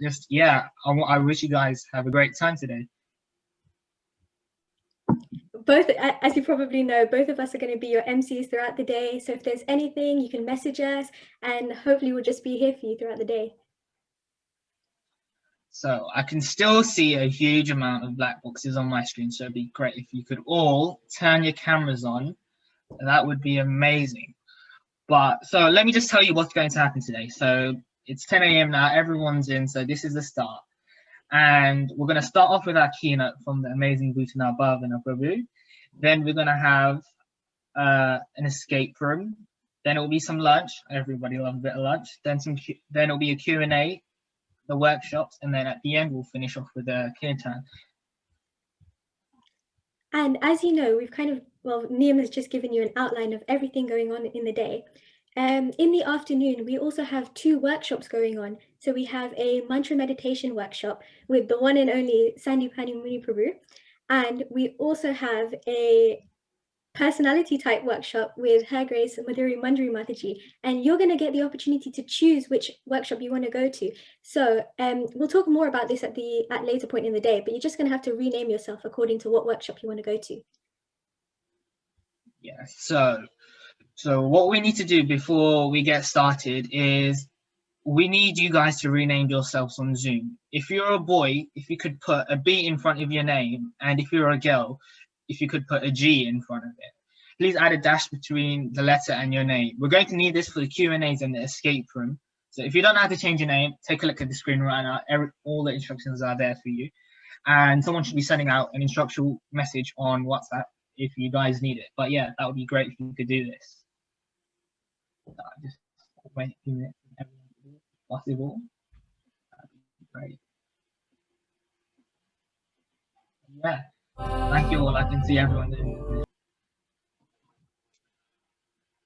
I wish you guys have a great time today. Both, as you probably know, both of us are going to be your MCs throughout the day. So if there's anything, you can message us, and hopefully we'll just be here for you throughout the day. So I can still see a huge amount of black boxes on my screen. So it'd be great if you could all turn your cameras on. That would be amazing. But so let me just tell you what's going to happen today. So it's 10 a.m. now. Everyone's in. So this is the start. And we're going to start off with our keynote from the amazing Bhuta Bhava Prabhu. Then we're going to have an escape room. Then it will be some lunch. Everybody loves a bit of lunch. Then it'll be a Q&A, the workshops, and then at the end we'll finish off with a kirtan. And as you know, Niam has just given you an outline of everything going on in the day. In the afternoon, we also have 2 workshops going on. So we have a mantra meditation workshop with the one and only Sandipani Muni Prabhu. And we also have a personality type workshop with Her Grace Madhuri Mandri Mataji, and you're going to get the opportunity to choose which workshop you want to go to. So we'll talk more about this at later point in the day, but you're just going to have to rename yourself according to what workshop you want to go to. Yeah, so what we need to do before we get started is we need you guys to rename yourselves on Zoom. If you're a boy, if you could put a B in front of your name, and if you're a girl, if you could put a G in front of it. Please add a dash between the letter and your name. We're going to need this for the Q&As and the escape room. So if you don't know how to change your name, take a look at the screen right now. All the instructions are there for you. And someone should be sending out an instructional message on WhatsApp if you guys need it. But yeah, that would be great if you could do this. Just wait a few minutes. Possible. That'd be great. Yeah. Thank you all. I can see everyone doing this.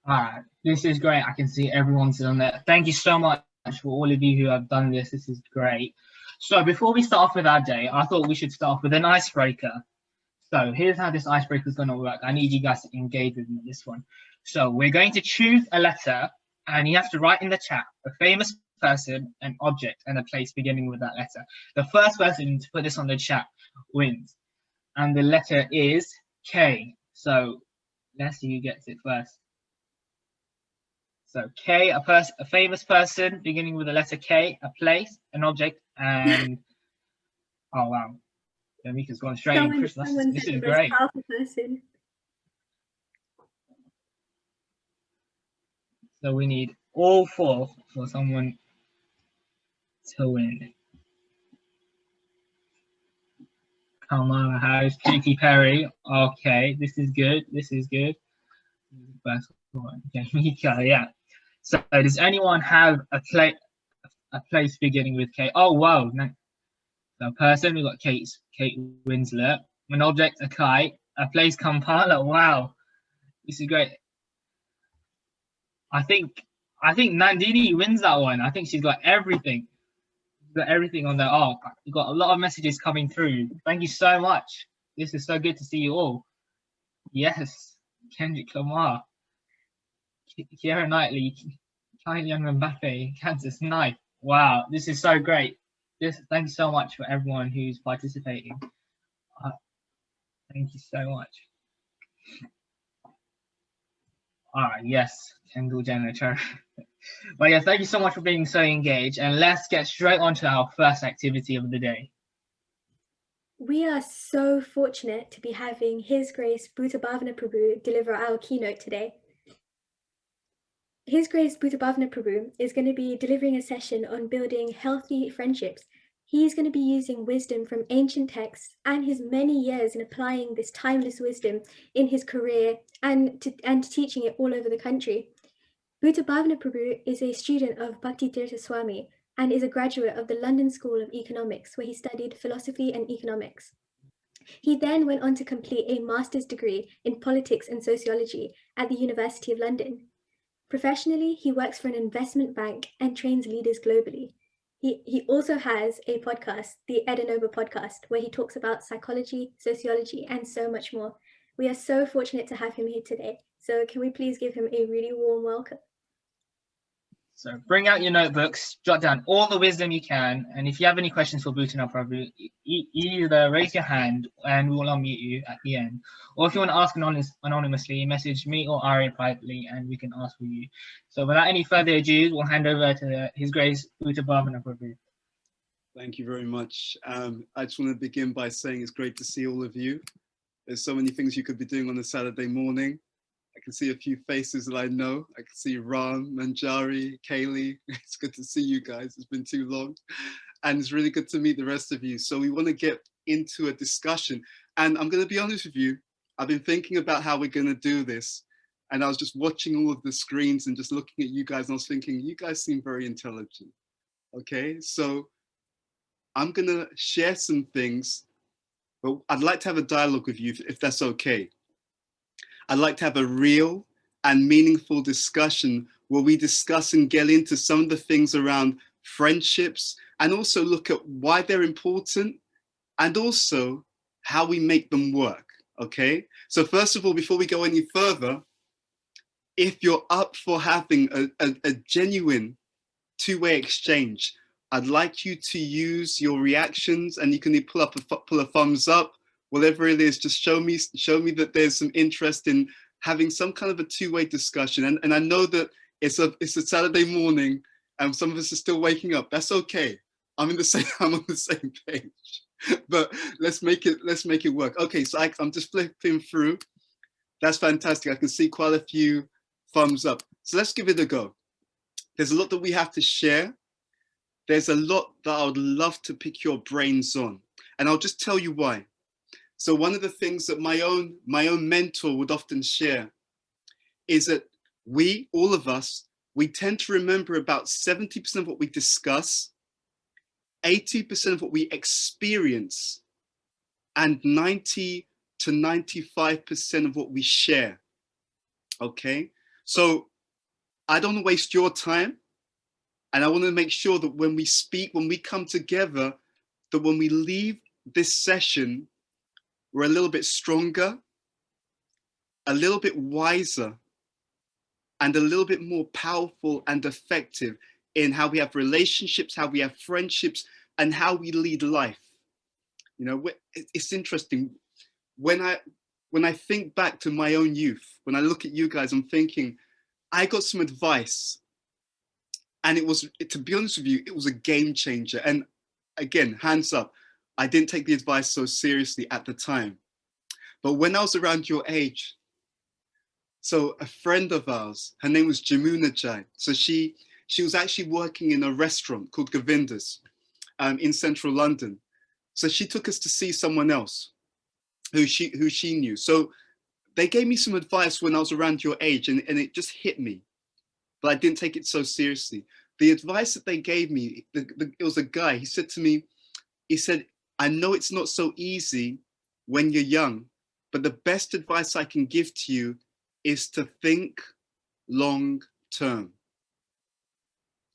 Alright, this is great. I can see everyone's on there. Thank you so much for all of you who have done this. This is great. So before we start off with our day, I thought we should start off with an icebreaker. So here's how this icebreaker is going to work. I need you guys to engage with me on this one. So we're going to choose a letter, and you have to write in the chat a famous person, an object, and a place beginning with that letter. The first person to put this on the chat wins. And the letter is K. So let's see who gets it first. So K, a famous person beginning with the letter K, a place, an object, and oh wow, Mika's gone straight in. Christmas. This is great. Person. So we need all 4 for someone to win. Kamala Harris, Katy Perry. Okay, this is good. This is good. First one. Okay, Mika, yeah. So does anyone have a place beginning with K? Oh wow. So a person, we've got Kate Winslet. An object, a kite. A place, Kampala. Wow. This is great. I think Nandini wins that one. I think she's got everything. Got everything on there. Oh, you've got a lot of messages coming through. Thank you so much. This is so good to see you all. Yes, Kendrick Lamar, Keira Knightley, Kylian Mbappe, Kansas Knife. Wow, this is so great. Thank you so much for everyone who's participating. Thank you so much. All right, yes, Kendall Jenner. But yeah, thank you so much for being so engaged, and let's get straight on to our first activity of the day. We are so fortunate to be having His Grace Bhuta Bhava Prabhu deliver our keynote today. His Grace Bhuta Bhava Prabhu is going to be delivering a session on building healthy friendships. He's going to be using wisdom from ancient texts and his many years in applying this timeless wisdom in his career and teaching it all over the country. Bhuta Bhava Prabhu is a student of Bhakti Tirtha Swami and is a graduate of the London School of Economics, where he studied philosophy and economics. He then went on to complete a master's degree in politics and sociology at the University of London. Professionally, he works for an investment bank and trains leaders globally. He also has a podcast, the Ed Anobah Podcast, where he talks about psychology, sociology, and so much more. We are so fortunate to have him here today. So can we please give him a really warm welcome? So bring out your notebooks, jot down all the wisdom you can, and if you have any questions for Bhuta Prabhu, either raise your hand and we will unmute you at the end, or if you want to ask anonymously, message me or Ari privately and we can ask for you. So without any further ado, we'll hand over to His Grace Bhuta Bhava Prabhu. Thank you very much. I just want to begin by saying it's great to see all of you. There's so many things you could be doing on a Saturday morning. I can see a few faces that I know. I can see Ram, Manjari, Kaylee. It's good to see you guys. It's been too long. And it's really good to meet the rest of you. So we want to get into a discussion. And I'm going to be honest with you. I've been thinking about how we're going to do this. And I was just watching all of the screens and just looking at you guys. And I was thinking, you guys seem very intelligent. Okay, so I'm going to share some things. But I'd like to have a dialogue with you, if that's okay. I'd like to have a real and meaningful discussion where we discuss and get into some of the things around friendships and also look at why they're important and also how we make them work, okay? So first of all, before we go any further, if you're up for having a genuine two-way exchange, I'd like you to use your reactions, and you can pull a thumbs up, whatever it is, just show me that there's some interest in having some kind of a two-way discussion. And I know that it's a Saturday morning and some of us are still waking up. That's okay. I'm on the same page. But let's make it work. Okay, so I'm just flipping through. That's fantastic. I can see quite a few thumbs up. So let's give it a go. There's a lot that we have to share. There's a lot that I would love to pick your brains on. And I'll just tell you why. So one of the things that my own mentor would often share is that all of us, we tend to remember about 70% of what we discuss, 80% of what we experience, and 90 to 95% of what we share. Okay? So I don't want to waste your time. And I want to make sure that when we speak, when we come together, that when we leave this session, we're a little bit stronger, a little bit wiser, and a little bit more powerful and effective in how we have relationships, how we have friendships, and how we lead life. You know, it's interesting. When I think back to my own youth, when I look at you guys, I'm thinking, I got some advice. And to be honest with you, it was a game changer. And again, hands up, I didn't take the advice so seriously at the time. But when I was around your age, so a friend of ours, her name was Jamuna Jai. So she was actually working in a restaurant called Govinda's in central London. So she took us to see someone else who she knew. So they gave me some advice when I was around your age, and it just hit me. But I didn't take it so seriously. The advice that they gave me, it was a guy, he said to me, he said, I know it's not so easy when you're young, but the best advice I can give to you is to think long term.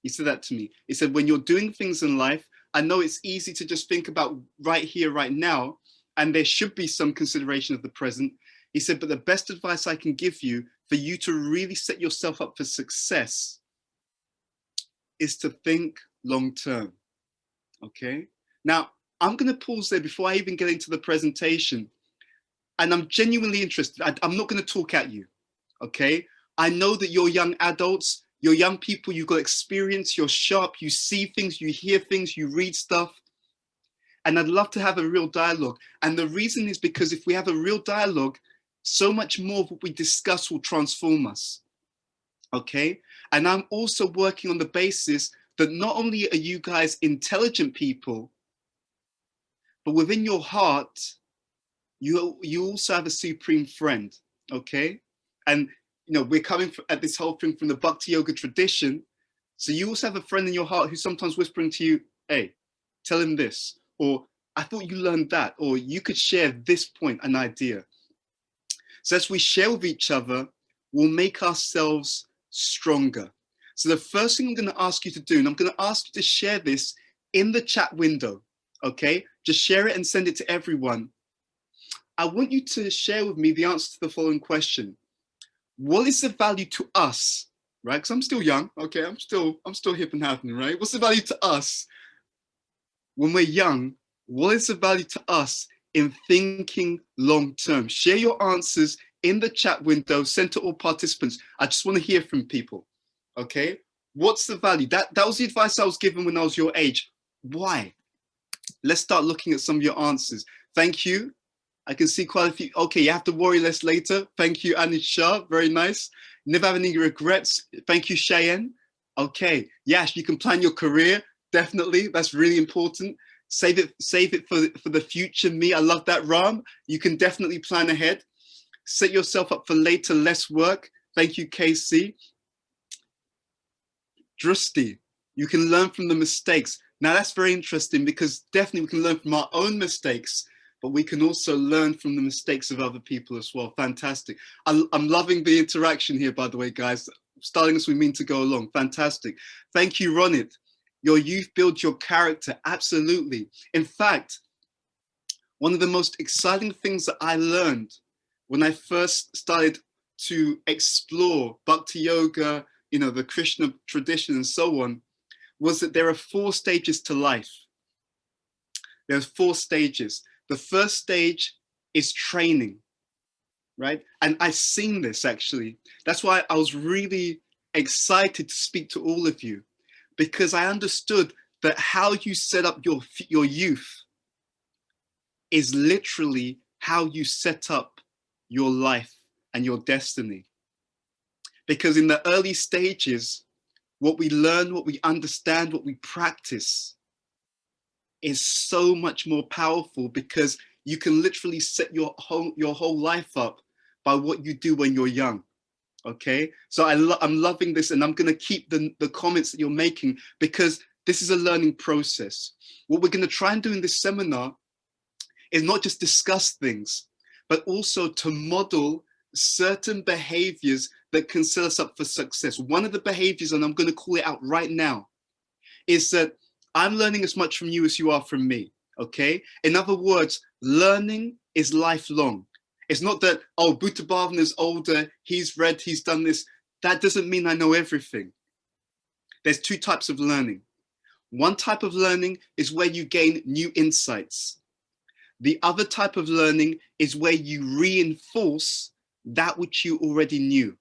He said that to me. He said, when you're doing things in life, I know it's easy to just think about right here, right now, and there should be some consideration of the present. He said, but the best advice I can give you for you to really set yourself up for success is to think long term. Okay? Now, I'm going to pause there before I even get into the presentation. And I'm genuinely interested. I'm not going to talk at you. Okay? I know that you're young adults, you're young people, you've got experience, you're sharp, you see things, you hear things, you read stuff. And I'd love to have a real dialogue. And the reason is because if we have a real dialogue, so much more of what we discuss will transform us. Okay? And I'm also working on the basis that not only are you guys intelligent people, but within your heart, you also have a supreme friend. Okay? And you know, we're coming at this whole thing from the Bhakti Yoga tradition. So you also have a friend in your heart who's sometimes whispering to you, hey, tell him this, or I thought you learned that, or you could share this point, an idea. So as we share with each other, we'll make ourselves stronger. So the first thing I'm going to ask you to do, and I'm going to ask you to share this in the chat window, okay? Just share it and send it to everyone. I want you to share with me the answer to the following question. What is the value to us right? Because I'm still young, okay? I'm still hip and happening, right? What's the value to us when we're young? What is the value to us in thinking long term? Share your answers in the chat window, send to all participants. I just want to hear from people, okay? What's the value? That was the advice I was given when I was your age. Why? Let's start looking at some of your answers. Thank you. I can see quite a few. Okay, you have to worry less later. Thank you, Anisha. Very nice. Never have any regrets. Thank you, Cheyenne. Okay, yes, you can plan your career. Definitely, that's really important. Save it for the future me. I love that, Ram. You can definitely plan ahead. Set yourself up for later, less work. Thank you, Casey. Drusty, you can learn from the mistakes. Now that's very interesting because definitely we can learn from our own mistakes, but we can also learn from the mistakes of other people as well. Fantastic. I'm loving the interaction here, by the way, guys. Starting as we mean to go along. Fantastic. Thank you, Ronit. Your youth builds your character. Absolutely. In fact, one of the most exciting things that I learned when I first started to explore Bhakti Yoga, you know, the Krishna tradition and so on, was that there are 4 stages to life. There's 4 stages. The first stage is training, right? And I've seen this actually. That's why I was really excited to speak to all of you, because I understood that how you set up your youth is literally how you set up your life and your destiny. Because in the early stages, what we learn, what we understand, what we practice is so much more powerful, because you can literally set your whole life up by what you do when you're young. Okay, so I'm loving this, and I'm going to keep the comments that you're making, because this is a learning process. What we're going to try and do in this seminar is not just discuss things, but also to model certain behaviors that can set us up for success. One of the behaviors, and I'm going to call it out right now, is that I'm learning as much from you as you are from me, okay? In other words, learning is lifelong. It's not that, oh, Bhuta Bhavana is older, he's read, he's done this. That doesn't mean I know everything. There's 2 types of learning. One type of learning is where you gain new insights. The other type of learning is where you reinforce that which you already knew.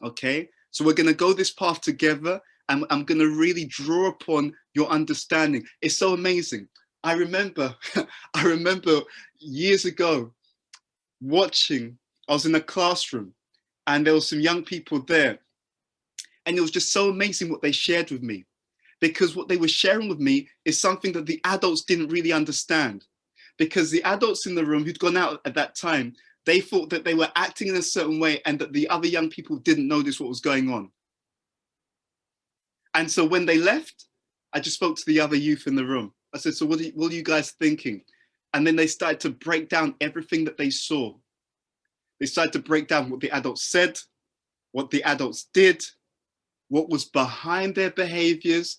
Okay, so we're going to go this path together, and I'm going to really draw upon your understanding. It's so amazing. I remember years ago watching, I was in a classroom and there were some young people there, and it was just so amazing what they shared with me, because what they were sharing with me is something that the adults didn't really understand, because the adults in the room who'd gone out at that time, they thought that they were acting in a certain way and that the other young people didn't notice what was going on. And so when they left, I just spoke to the other youth in the room. I said, so what are you guys thinking? And then they started to break down everything that they saw. They started to break down what the adults said, what the adults did, what was behind their behaviors.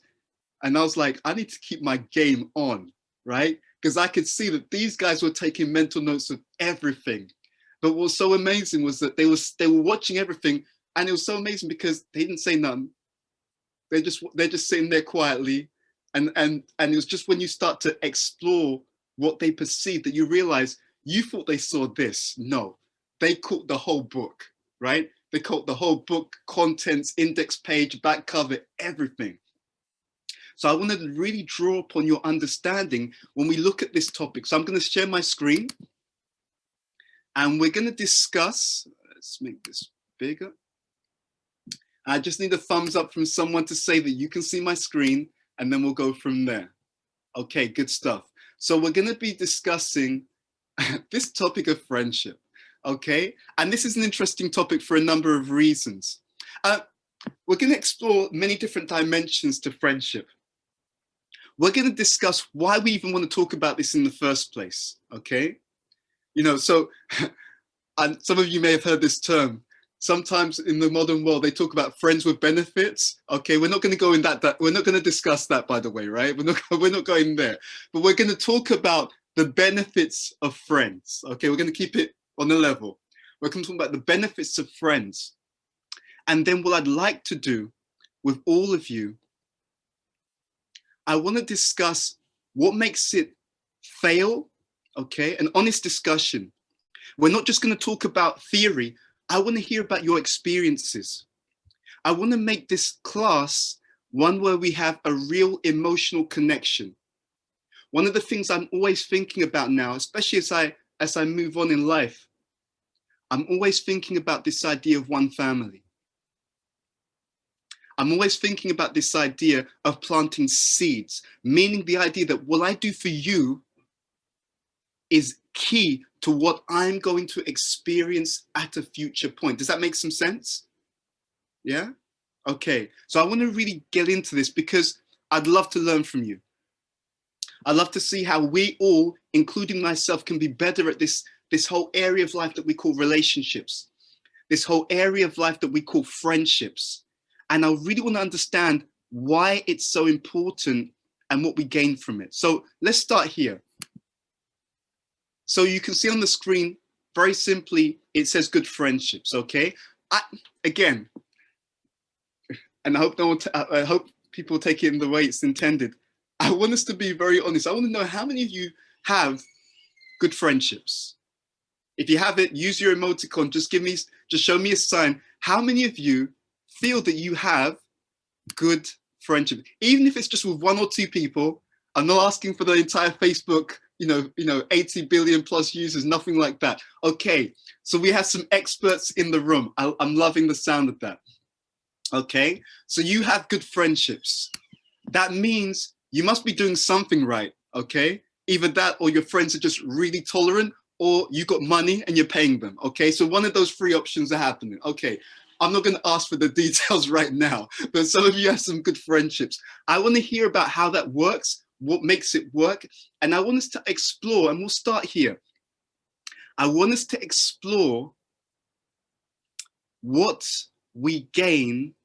And I was like, I need to keep my game on, right? Because I could see that these guys were taking mental notes of everything. But what was so amazing was that they were watching everything, and it was so amazing because they didn't say none. They're just sitting there quietly, and it was just when you start to explore what they perceived that you realize you thought they saw this. No, they caught the whole book, right? They caught the whole book, contents, index page, back cover, everything. So I want to really draw upon your understanding when we look at this topic. So I'm going to share my screen, and we're going to discuss, let's make this bigger. I just need a thumbs up from someone to say that you can see my screen, and then we'll go from there. Okay, good stuff. So we're going to be discussing this topic of friendship, okay? And this is an interesting topic for a number of reasons. We're going to explore many different dimensions to friendship. We're going to discuss why we even want to talk about this in the first place, okay? You know, so, and some of you may have heard this term. Sometimes in the modern world, they talk about friends with benefits. Okay, we're not going to go in that we're not going to discuss that, by the way, right? We're not going there. But we're going to talk about the benefits of friends. Okay, we're going to keep it on the level. We're going to talk about the benefits of friends. And then what I'd like to do with all of you, I want to discuss what makes it fail, okay? An honest discussion. We're not just going to talk about theory. I want to hear about your experiences. I want to make this class one where we have a real emotional connection. One of the things I'm always thinking about now, especially as I move on in life, I'm always thinking about this idea of one family. I'm always thinking about this idea of planting seeds, meaning the idea that what I do for you is key to what I'm going to experience at a future point. Does that make some sense? Yeah? Okay, so I want to really get into this because I'd love to learn from you. I'd love to see how we all, including myself, can be better at this whole area of life that we call relationships, this whole area of life that we call friendships. And I really want to understand why it's so important and what we gain from it. So let's start here. So you can see on the screen, very simply, it says good friendships, okay? Again, and I hope people take it in the way it's intended. I want us to be very honest. I want to know how many of you have good friendships. If you have it, use your emoticon. Just show me a sign. How many of you feel that you have good friendship? Even if it's just with 1 or 2 people. I'm not asking for the entire Facebook, 80 billion plus users, nothing like that. Okay, so we have some experts in the room. I'm loving the sound of that. Okay, so you have good friendships. That means you must be doing something right, okay? Either that or your friends are just really tolerant, or you got money and you're paying them, okay? So one of those 3 options are happening. Okay, I'm not gonna ask for the details right now, but some of you have some good friendships. I wanna hear about how that works, what makes it work, and I want us to explore, and we'll start here. I want us to explore what we gain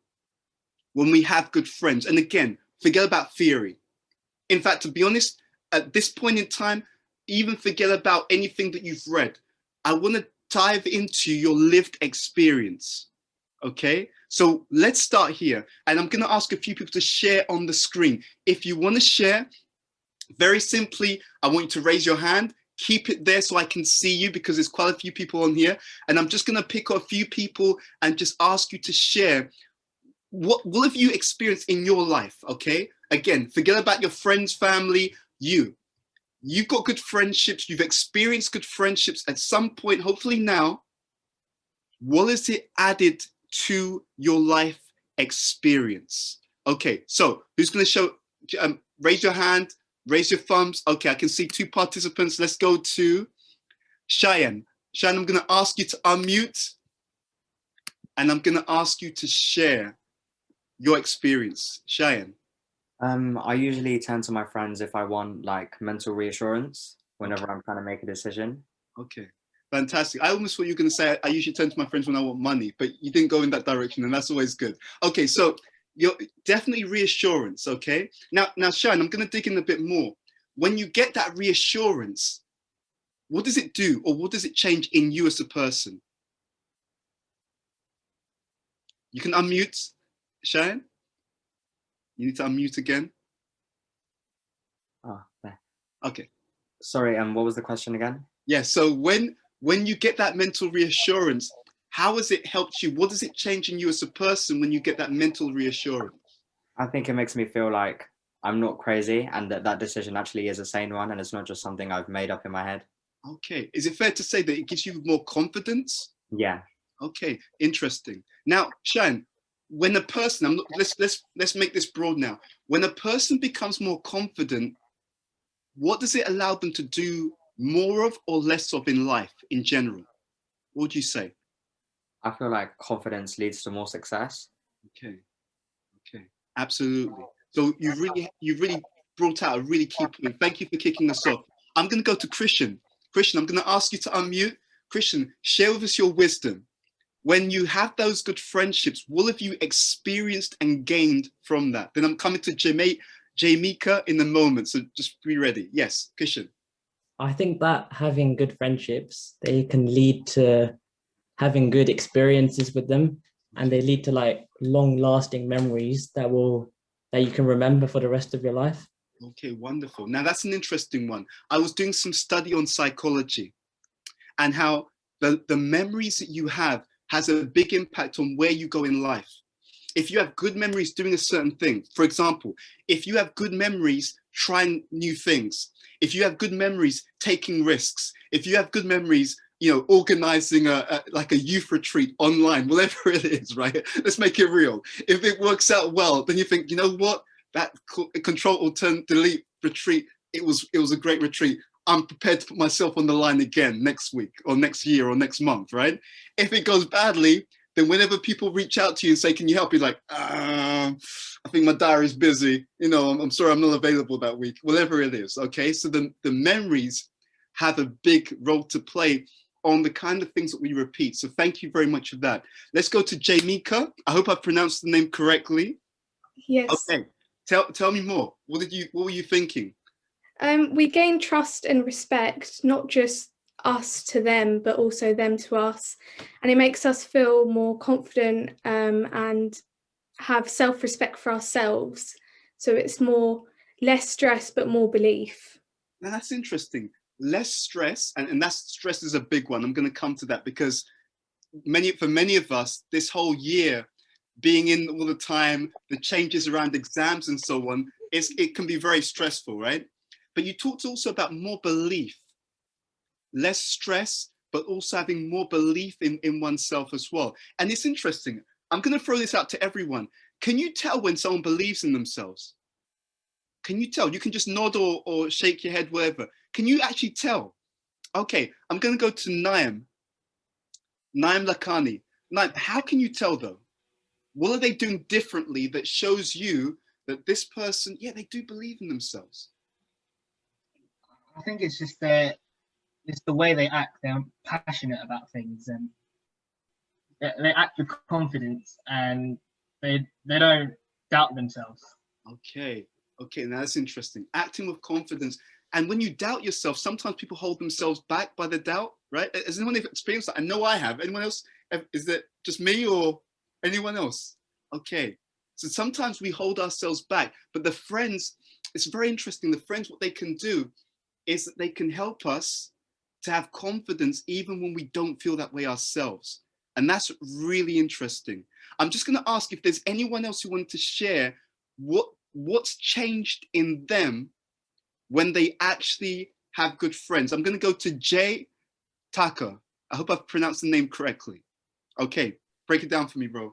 when we have good friends. And again, forget about theory. In fact, to be honest, at this point in time, even forget about anything that you've read. I want to dive into your lived experience, okay? So let's start here. And I'm going to ask a few people to share on the screen. If you want to share, very simply, I want you to raise your hand. Keep it there so I can see you because there's quite a few people on here. And I'm just going to pick a few people and just ask you to share what have you experienced in your life, okay? Again, forget about your friends, family, You've got good friendships, you've experienced good friendships at some point, hopefully now. What has it added to your life experience? Okay, so who's going to show, raise your hand, raise your thumbs. Okay, I can see 2 participants. Let's go to Cheyenne. Cheyenne, I'm going to ask you to unmute and I'm going to ask you to share your experience. Cheyenne. I usually turn to my friends if I want like mental reassurance whenever I'm trying to make a decision. Okay, fantastic. I almost thought you were going to say I usually turn to my friends when I want money, but you didn't go in that direction, and that's always good. Okay, so you're definitely reassurance. Okay, now Shine, I'm going to dig in a bit more. When you get that reassurance, what does it do, or what does it change in you as a person? You can unmute, Shine. You need to unmute again. Oh, there. Okay. Sorry, what was the question again? Yeah, so when you get that mental reassurance, how has it helped you? What does it change in you as a person when you get that mental reassurance? I think it makes me feel like I'm not crazy and that decision actually is a sane one and it's not just something I've made up in my head. Okay, is it fair to say that it gives you more confidence? Yeah. Okay, interesting. Now, Shine, when a person, let's make this broad now. When a person becomes more confident, what does it allow them to do more of or less of in life in general? What would you say? I feel like confidence leads to more success. Okay, absolutely. So you really brought out a really key point. Thank you for kicking us off. I'm going to go to Christian. Christian, I'm going to ask you to unmute. Christian, share with us your wisdom. When you have those good friendships, what have you experienced and gained from that? Then I'm coming to Jamaica in a moment, so just be ready. Yes, Christian. I think that having good friendships, they can lead to having good experiences with them and they lead to like long-lasting memories that you can remember for the rest of your life. Okay, wonderful. Now that's an interesting one. I was doing some study on psychology and how the memories that you have has a big impact on where you go in life. If you have good memories doing a certain thing, for example, if you have good memories trying new things, if you have good memories taking risks, if you have good memories, you know, organizing like a youth retreat online, whatever it is, right? Let's make it real. If it works out well, then you think, you know what, that Control Alt Delete retreat, it was a great retreat. I'm prepared to put myself on the line again next week or next year or next month, right? If it goes badly, then whenever people reach out to you and say, can you help? You're like, I think my diary's busy. You know, I'm sorry, I'm not available that week, whatever it is, okay? So the memories have a big role to play on the kind of things that we repeat. So thank you very much for that. Let's go to Jamika. I hope I pronounced the name correctly. Yes. Okay, tell me more. What were you thinking? We gain trust and respect, not just us to them, but also them to us. And it makes us feel more confident and have self-respect for ourselves. So it's less stress, but more belief. Now that's interesting. Less stress, and that's stress is a big one. I'm going to come to that because for many of us, this whole year, being in all the time, the changes around exams and so on, it can be very stressful, right? But you talked also about more belief, less stress, but also having more belief in oneself as well. And it's interesting. I'm going to throw this out to everyone. Can you tell when someone believes in themselves? Can you tell? You can just nod or shake your head, whatever. Can you actually tell? Okay, I'm going to go to Naim Lakani. Naim, how can you tell though? What are they doing differently that shows you that this person, yeah, they do believe in themselves? I think it's just the way they act. They're passionate about things and they act with confidence and they don't doubt themselves. Okay, now that's interesting. Acting with confidence. And when you doubt yourself, sometimes people hold themselves back by the doubt, right? Has anyone experienced that? I know I have. Anyone else? Is that just me or anyone else? Okay, so sometimes we hold ourselves back, but the friends, it's very interesting. The friends, what they can do is that they can help us to have confidence even when we don't feel that way ourselves. And that's really interesting. I'm just going to ask if there's anyone else who wanted to share what's changed in them when they actually have good friends. I'm going to go to Jay Taka. I hope I've pronounced the name correctly. Okay, break it down for me, bro.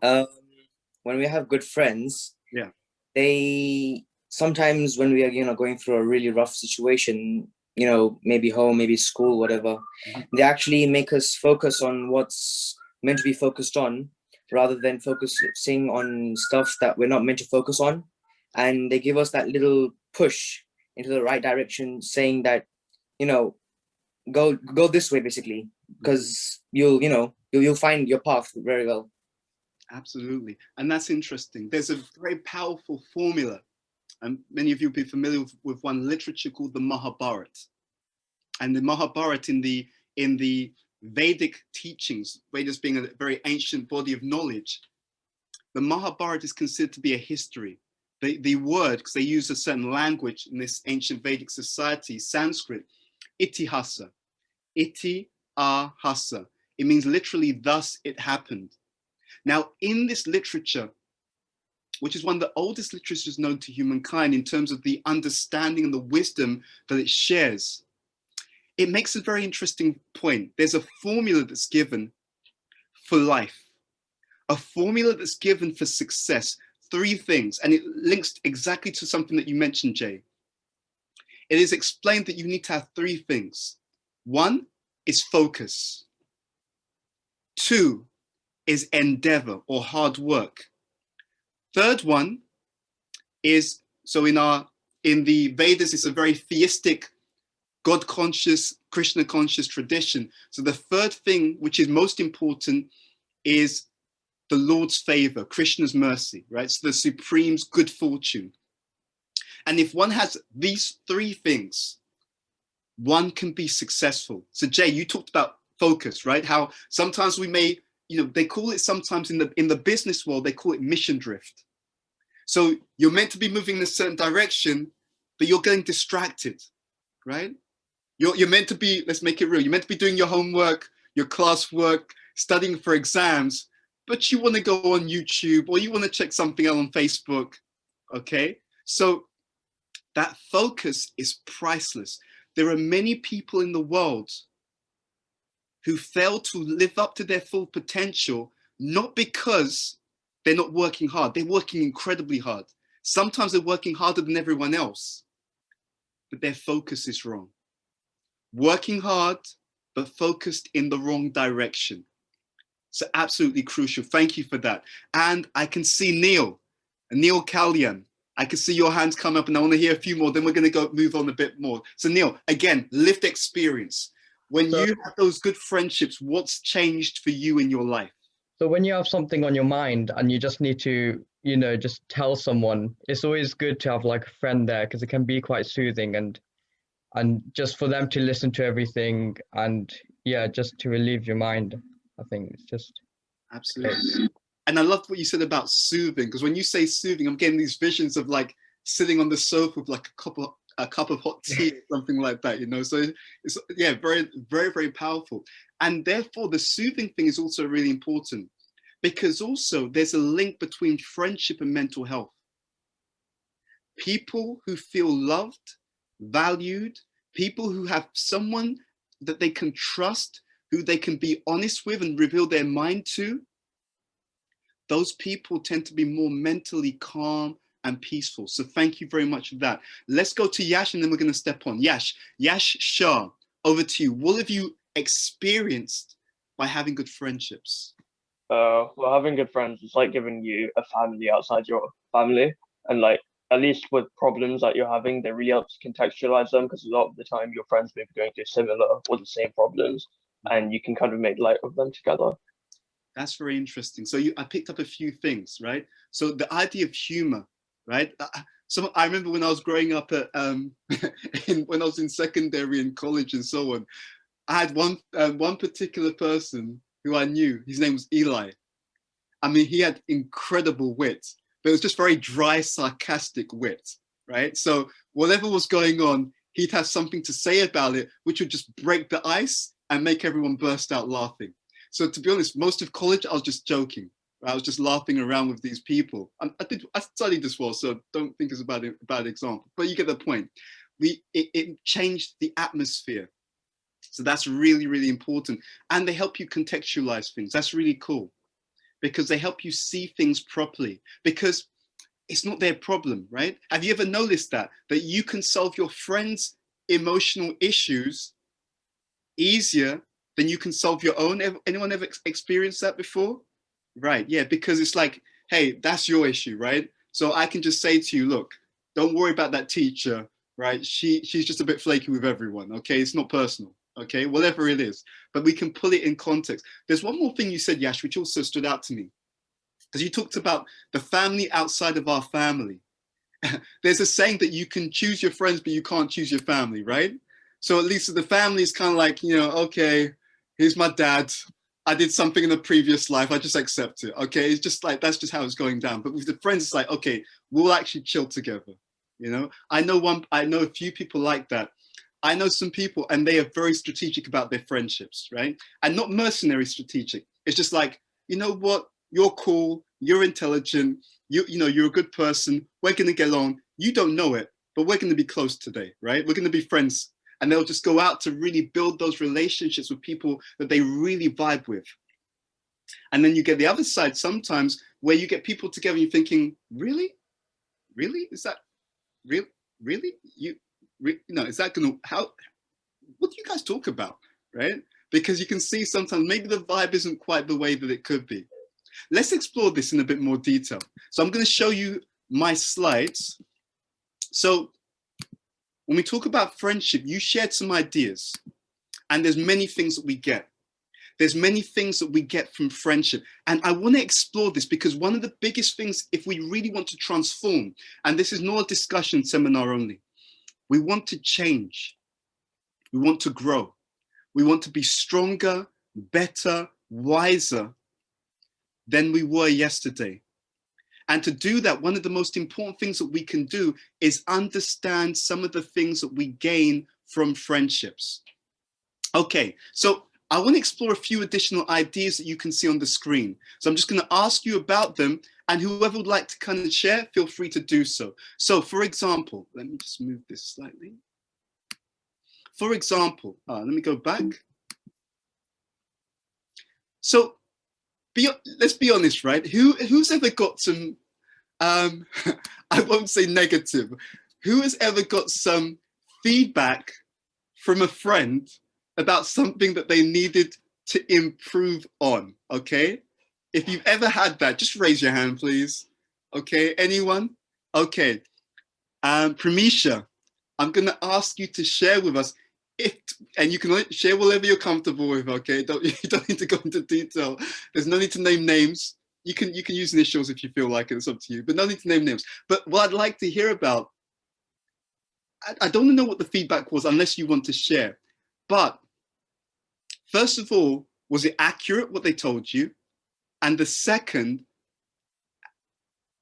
When we have good friends, yeah, they sometimes when we are, going through a really rough situation, maybe home, maybe school, whatever, they actually make us focus on what's meant to be focused on rather than focusing on stuff that we're not meant to focus on. And they give us that little push into the right direction, saying that, go this way, basically, because you'll find your path very well. Absolutely. And that's interesting. There's a very powerful formula. And many of you will be familiar with one literature called the Mahabharat. And the Mahabharat in the Vedic teachings, Vedas being a very ancient body of knowledge, the Mahabharat is considered to be a history. The word, because they use a certain language in this ancient Vedic society, Sanskrit, itihasa. Itihasa. It means literally, thus it happened. Now, in this literature, which is one of the oldest literatures known to humankind in terms of the understanding and the wisdom that it shares, it makes a very interesting point. There's a formula that's given for life, a formula that's given for success, 3 things, and it links exactly to something that you mentioned, Jay. It is explained that you need to have 3 things. 1 is focus. 2 is endeavor or hard work. 3rd one is, so in the Vedas, it's a very theistic, God-conscious, Krishna-conscious tradition. So the 3rd thing, which is most important, is the Lord's favor, Krishna's mercy, right? So the Supreme's good fortune. And if one has these 3 things, one can be successful. So Jay, you talked about focus, right? How sometimes we may they call it sometimes in the business world, they call it mission drift. So you're meant to be moving in a certain direction, but you're getting distracted, right? You're meant to be, let's make it real, you're meant to be doing your homework, your classwork, studying for exams, but you want to go on YouTube or you want to check something out on Facebook, okay? So that focus is priceless. There are many people in the world who fail to live up to their full potential, not because they're not working hard. They're working incredibly hard. Sometimes they're working harder than everyone else, but their focus is wrong. Working hard, but focused in the wrong direction. So absolutely crucial. Thank you for that. And I can see Neil Kalyan. I can see your hands come up and I want to hear a few more. Then we're going to move on a bit more. So Neil, again, lived experience. When you have those good friendships, what's changed for you in your life? So when you have something on your mind and you just need to, just tell someone, it's always good to have like a friend there because it can be quite soothing and just for them to listen to everything and just to relieve your mind. I think it's just absolutely. And I loved what you said about soothing, because when you say soothing, I'm getting these visions of like sitting on the sofa with like a cup of hot tea or something like that, So it's very, very, very powerful. And therefore the soothing thing is also really important, because also there's a link between friendship and mental health. People who feel loved, valued, people who have someone that they can trust, who they can be honest with and reveal their mind to, those people tend to be more mentally calm and peaceful. So thank you very much for that. Let's go to Yash and then we're going to step on. Yash Shah, over to you. What have you experienced by having good friendships? Well, having good friends is like giving you a family outside your family, and like at least with problems that you're having, they really help to contextualize them, because a lot of the time your friends may be going through similar or the same problems, and you can kind of make light of them together. That's very interesting. So I picked up a few things, right? So the idea of humor, right? So I remember when I was growing up at, when I was in secondary and college and so on, I had one particular person who I knew. His name was Eli. I mean, he had incredible wit, but it was just very dry, sarcastic wit, right? So whatever was going on, he'd have something to say about it, which would just break the ice and make everyone burst out laughing. So to be honest, most of college, I was just joking. I was just laughing around with these people. I studied this well, so don't think it's a bad example, but you get the point. It changed the atmosphere. So that's really, really important. And they help you contextualize things. That's really cool, because they help you see things properly, because it's not their problem, right? Have you ever noticed that you can solve your friends' emotional issues easier than you can solve your own? Anyone ever experienced that before? Right, yeah, because it's like, hey, that's your issue, right? So I can just say to you, look, don't worry about that teacher, right? She's just a bit flaky with everyone, okay? It's not personal, okay? Whatever it is, but we can put it in context. There's one more thing you said, Yash, which also stood out to me, because you talked about the family outside of our family. There's a saying that you can choose your friends, but you can't choose your family, right? So at least the family is kind of like, okay, here's my dad. I did something in a previous life. I just accept it. Okay. It's just like, that's just how it's going down. But with the friends, it's like, okay, we'll actually chill together. I know a few people like that. I know some people and they are very strategic about their friendships, right? And not mercenary strategic. It's just like, you know what? You're cool. You're intelligent. You're a good person. We're going to get along. You don't know it, but we're going to be close today, right? We're going to be friends. And they'll just go out to really build those relationships with people that they really vibe with. And then you get the other side sometimes where you get people together and you're thinking, really? Is that real? Really? Is that going to, what do you guys talk about, right? Because you can see sometimes maybe the vibe isn't quite the way that it could be. Let's explore this in a bit more detail. So I'm going to show you my slides. So when we talk about friendship, you shared some ideas, and there's many things that we get. There's many things that we get from friendship. And I want to explore this because one of the biggest things, if we really want to transform, and this is not a discussion seminar only, we want to change. We want to grow. We want to be stronger, better, wiser than we were yesterday. And to do that, one of the most important things that we can do is understand some of the things that we gain from friendships. Okay, so I want to explore a few additional ideas that you can see on the screen. So I'm just going to ask you about them, and whoever would like to kind of share, feel free to do so. So for example, let me just move this slightly. For example, let me go back. So let's be honest, right? Who's ever got some, I won't say negative, who has ever got some feedback from a friend about something that they needed to improve on, okay? If you've ever had that, just raise your hand, please. Okay, anyone? Okay, Pramisha, I'm gonna ask you to share with us, and you can share whatever you're comfortable with, okay? You don't need to go into detail. There's no need to name names. You can use initials if you feel like it, it's up to you, but no need to name names. But what I'd like to hear about, I don't know what the feedback was unless you want to share, but first of all, was it accurate what they told you? And the second,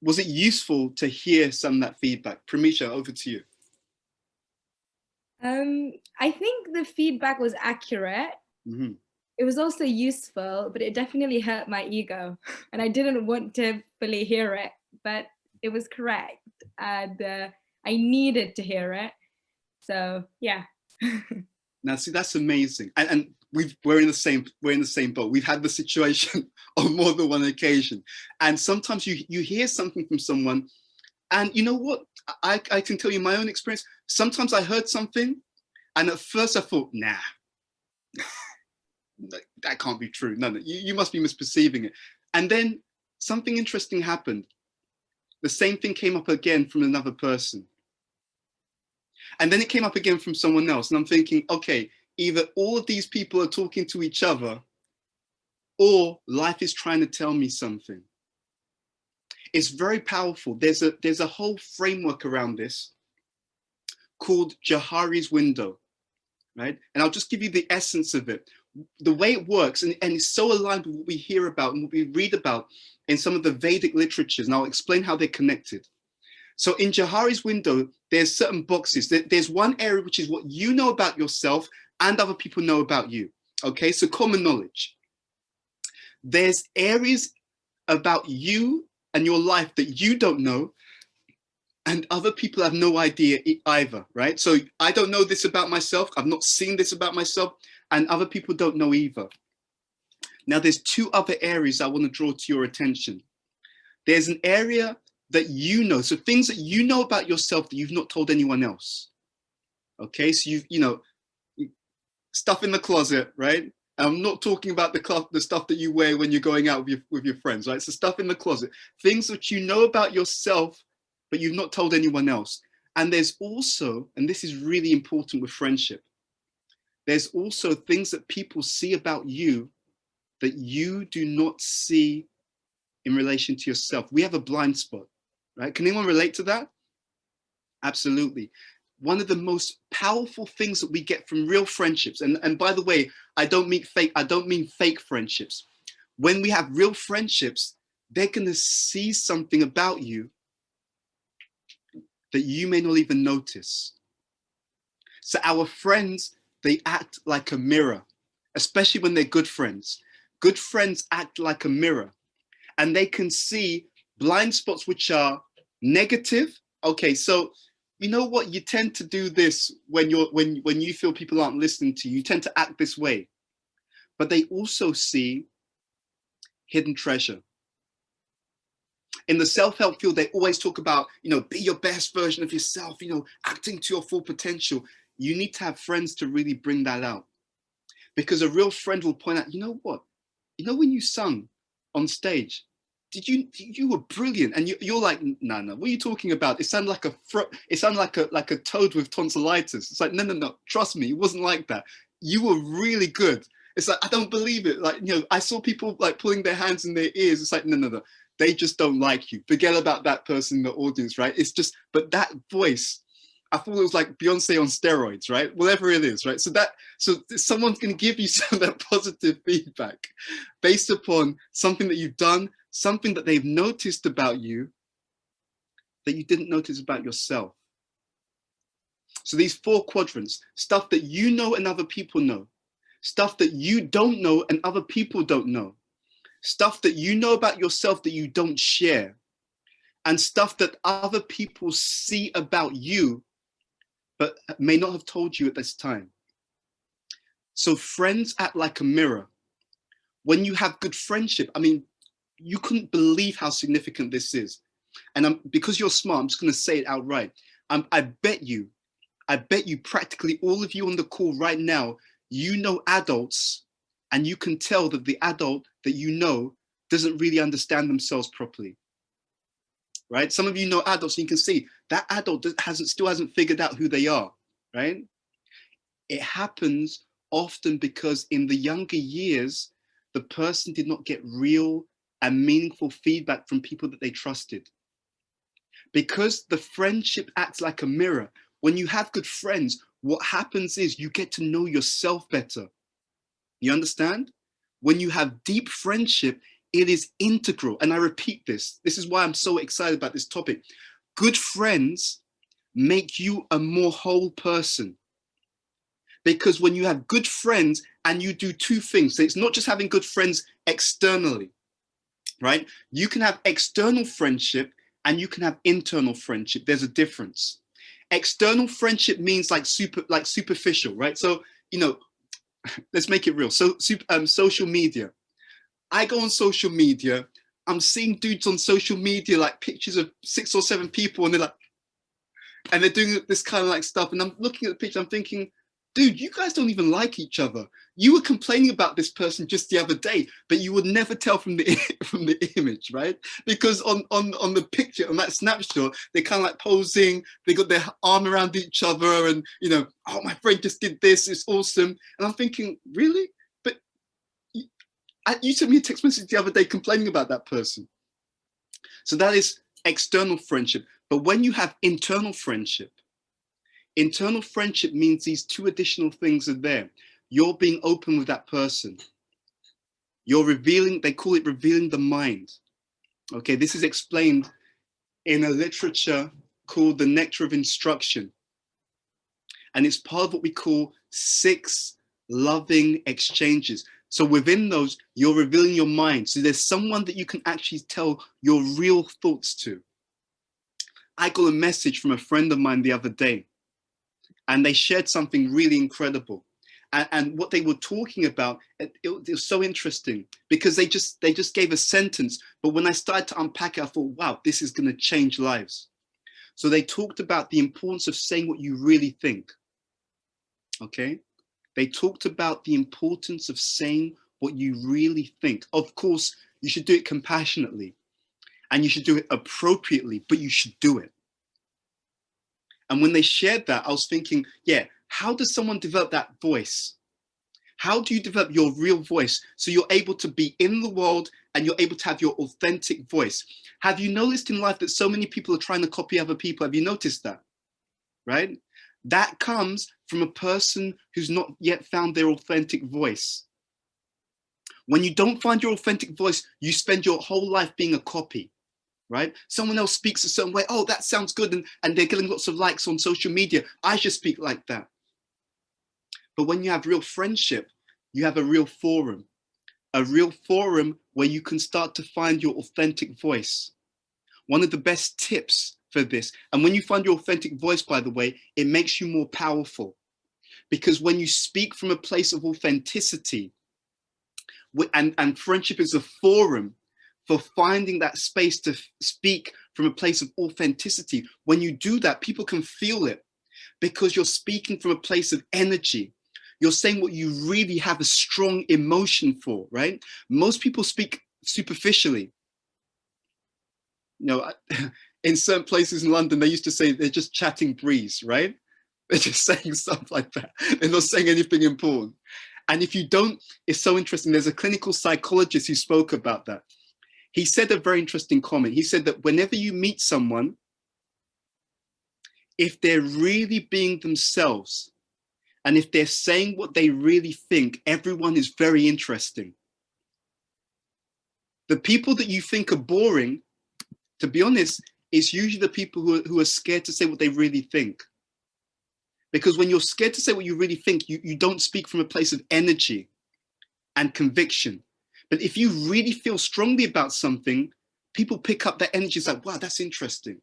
was it useful to hear some of that feedback? Pramisha, over to you. I think the feedback was accurate. Mm-hmm. It was also useful, but it definitely hurt my ego. And I didn't want to fully hear it, but it was correct. And I needed to hear it. So, yeah. Now, see, that's amazing. And we're in the same boat. We've had the situation on more than one occasion. And sometimes you hear something from someone, and you know what? I can tell you my own experience. Sometimes I heard something, and at first I thought, nah, that can't be true. No, you must be misperceiving it. And then something interesting happened. The same thing came up again from another person. And then it came up again from someone else. And I'm thinking, okay, either all of these people are talking to each other, or life is trying to tell me something. It's very powerful. There's a whole framework around this called Johari's window, right? And I'll just give you the essence of it. The way it works, and it's so aligned with what we hear about and what we read about in some of the Vedic literatures, and I'll explain how they're connected. So in Johari's window, there's certain boxes. There's one area which is what you know about yourself and other people know about you, okay? So common knowledge. There's areas about you and your life that you don't know, and other people have no idea either, right? So I don't know this about myself, I've not seen this about myself, and other people don't know either. Now there's two other areas I want to draw to your attention. There's an area that you know, so things that you know about yourself that you've not told anyone else. Okay, so you know, stuff in the closet, right? I'm not talking about the stuff that you wear when you're going out with your friends, right? So stuff in the closet, things that you know about yourself, but you've not told anyone else. And there's also, and this is really important with friendship, there's also things that people see about you that you do not see in relation to yourself. We have a blind spot, right? Can anyone relate to that? Absolutely. One of the most powerful things that we get from real friendships, and by the way, I don't mean fake friendships. When we have real friendships, they're gonna see something about you that you may not even notice. So our friends, they act like a mirror, especially when they're good friends. Good friends act like a mirror, and they can see blind spots which are negative. Okay, so you know what? You tend to do this when you feel people aren't listening to you. You tend to act this way. But they also see hidden treasure. In the self-help field, they always talk about, you know, be your best version of yourself, you know, acting to your full potential. You need to have friends to really bring that out. Because a real friend will point out, you know what? You know when you sung on stage, you were brilliant, and you're like, no, what are you talking about? It sounded like a toad with tonsillitis. It's like, no, trust me, it wasn't like that. You were really good. It's like, I don't believe it. Like, you know, I saw people like pulling their hands in their ears. It's like, no, they just don't like you. Forget about that person in the audience, right? It's just, but that voice, I thought it was like Beyonce on steroids, right? Whatever it is, right? So someone's going to give you some of that positive feedback based upon something that you've done, something that they've noticed about you that you didn't notice about yourself. So these 4 quadrants, stuff that you know and other people know, stuff that you don't know and other people don't know, stuff that you know about yourself that you don't share, and stuff that other people see about you but may not have told you at this time. So friends act like a mirror. When you have good friendship, I mean, you couldn't believe how significant this is. And because you're smart, I'm just going to say it outright. I bet you practically all of you on the call right now, you know adults, and you can tell that the adult that you know doesn't really understand themselves properly. Right? Some of you know adults, and you can see that adult still hasn't figured out who they are, right? It happens often because in the younger years, the person did not get real and meaningful feedback from people that they trusted. Because the friendship acts like a mirror. When you have good friends, what happens is you get to know yourself better. You understand? When you have deep friendship, it is integral. And I repeat this. This is why I'm so excited about this topic. Good friends make you a more whole person. Because when you have good friends and you do 2 things, so it's not just having good friends externally, right? You can have external friendship and you can have internal friendship. There's a difference. External friendship means like superficial, right? So, you know, let's make it real. So social media. I go on social media, I'm seeing dudes on social media, like pictures of 6 or 7 people, and they're doing this kind of like stuff. And I'm looking at the picture, I'm thinking, dude, you guys don't even like each other. You were complaining about this person just the other day, but you would never tell from the image, right? Because on the picture, on that snapshot, they're kind of like posing, they got their arm around each other, and you know, oh, my friend just did this, it's awesome. And I'm thinking, really? But you sent me a text message the other day complaining about that person. So that is external friendship. But when you have internal friendship means these 2 additional things are there. You're being open with that person. You're revealing, they call it revealing the mind. Okay, this is explained in a literature called The Nectar of Instruction. And it's part of what we call 6 loving exchanges. So within those, you're revealing your mind. So there's someone that you can actually tell your real thoughts to. I got a message from a friend of mine the other day, and they shared something really incredible. And what they were talking about, it was so interesting because they just gave a sentence. But when I started to unpack it, I thought, wow, this is going to change lives. So they talked about the importance of saying what you really think. Okay? They talked about the importance of saying what you really think. Of course, you should do it compassionately and you should do it appropriately, but you should do it. And when they shared that, I was thinking, yeah, how does someone develop that voice? How do you develop your real voice so you're able to be in the world and you're able to have your authentic voice? Have you noticed in life that so many people are trying to copy other people? Have you noticed that? Right? That comes from a person who's not yet found their authentic voice. When you don't find your authentic voice, you spend your whole life being a copy. Right? Someone else speaks a certain way. Oh, that sounds good. And they're getting lots of likes on social media. I should speak like that. But when you have real friendship, you have a real forum where you can start to find your authentic voice. One of the best tips for this, and when you find your authentic voice, by the way, it makes you more powerful. Because when you speak from a place of authenticity, and friendship is a forum for finding that space to speak from a place of authenticity. When you do that, people can feel it because you're speaking from a place of energy. You're saying what you really have a strong emotion for, right? Most people speak superficially. You know, in certain places in London, they used to say they're just chatting breeze, right? They're just saying stuff like that. They're not saying anything important. And if you don't, it's so interesting. There's a clinical psychologist who spoke about that. He said a very interesting comment. He said that whenever you meet someone, if they're really being themselves, and if they're saying what they really think, everyone is very interesting. The people that you think are boring, to be honest, is usually the people who are scared to say what they really think. Because when you're scared to say what you really think, you don't speak from a place of energy and conviction. But if you really feel strongly about something, people pick up that energy. It's like, wow, that's interesting.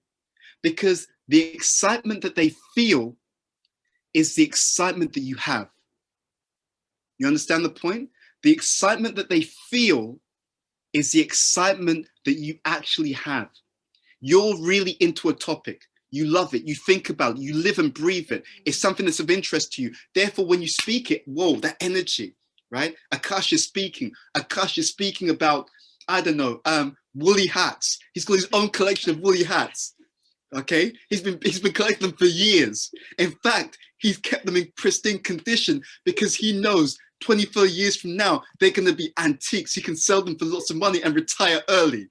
Because the excitement that they feel is the excitement that you have. You understand the point? The excitement that they feel is the excitement that you actually have. You're really into a topic. You love it. You think about it. You live and breathe it. It's something that's of interest to you. Therefore, when you speak it, whoa, that energy, right? Akash is speaking. Akash is speaking about, I don't know, woolly hats. He's got his own collection of woolly hats. Okay, he's been collecting them for years. In fact, he's kept them in pristine condition because he knows 24 years from now they're going to be antiques. He can sell them for lots of money and retire early.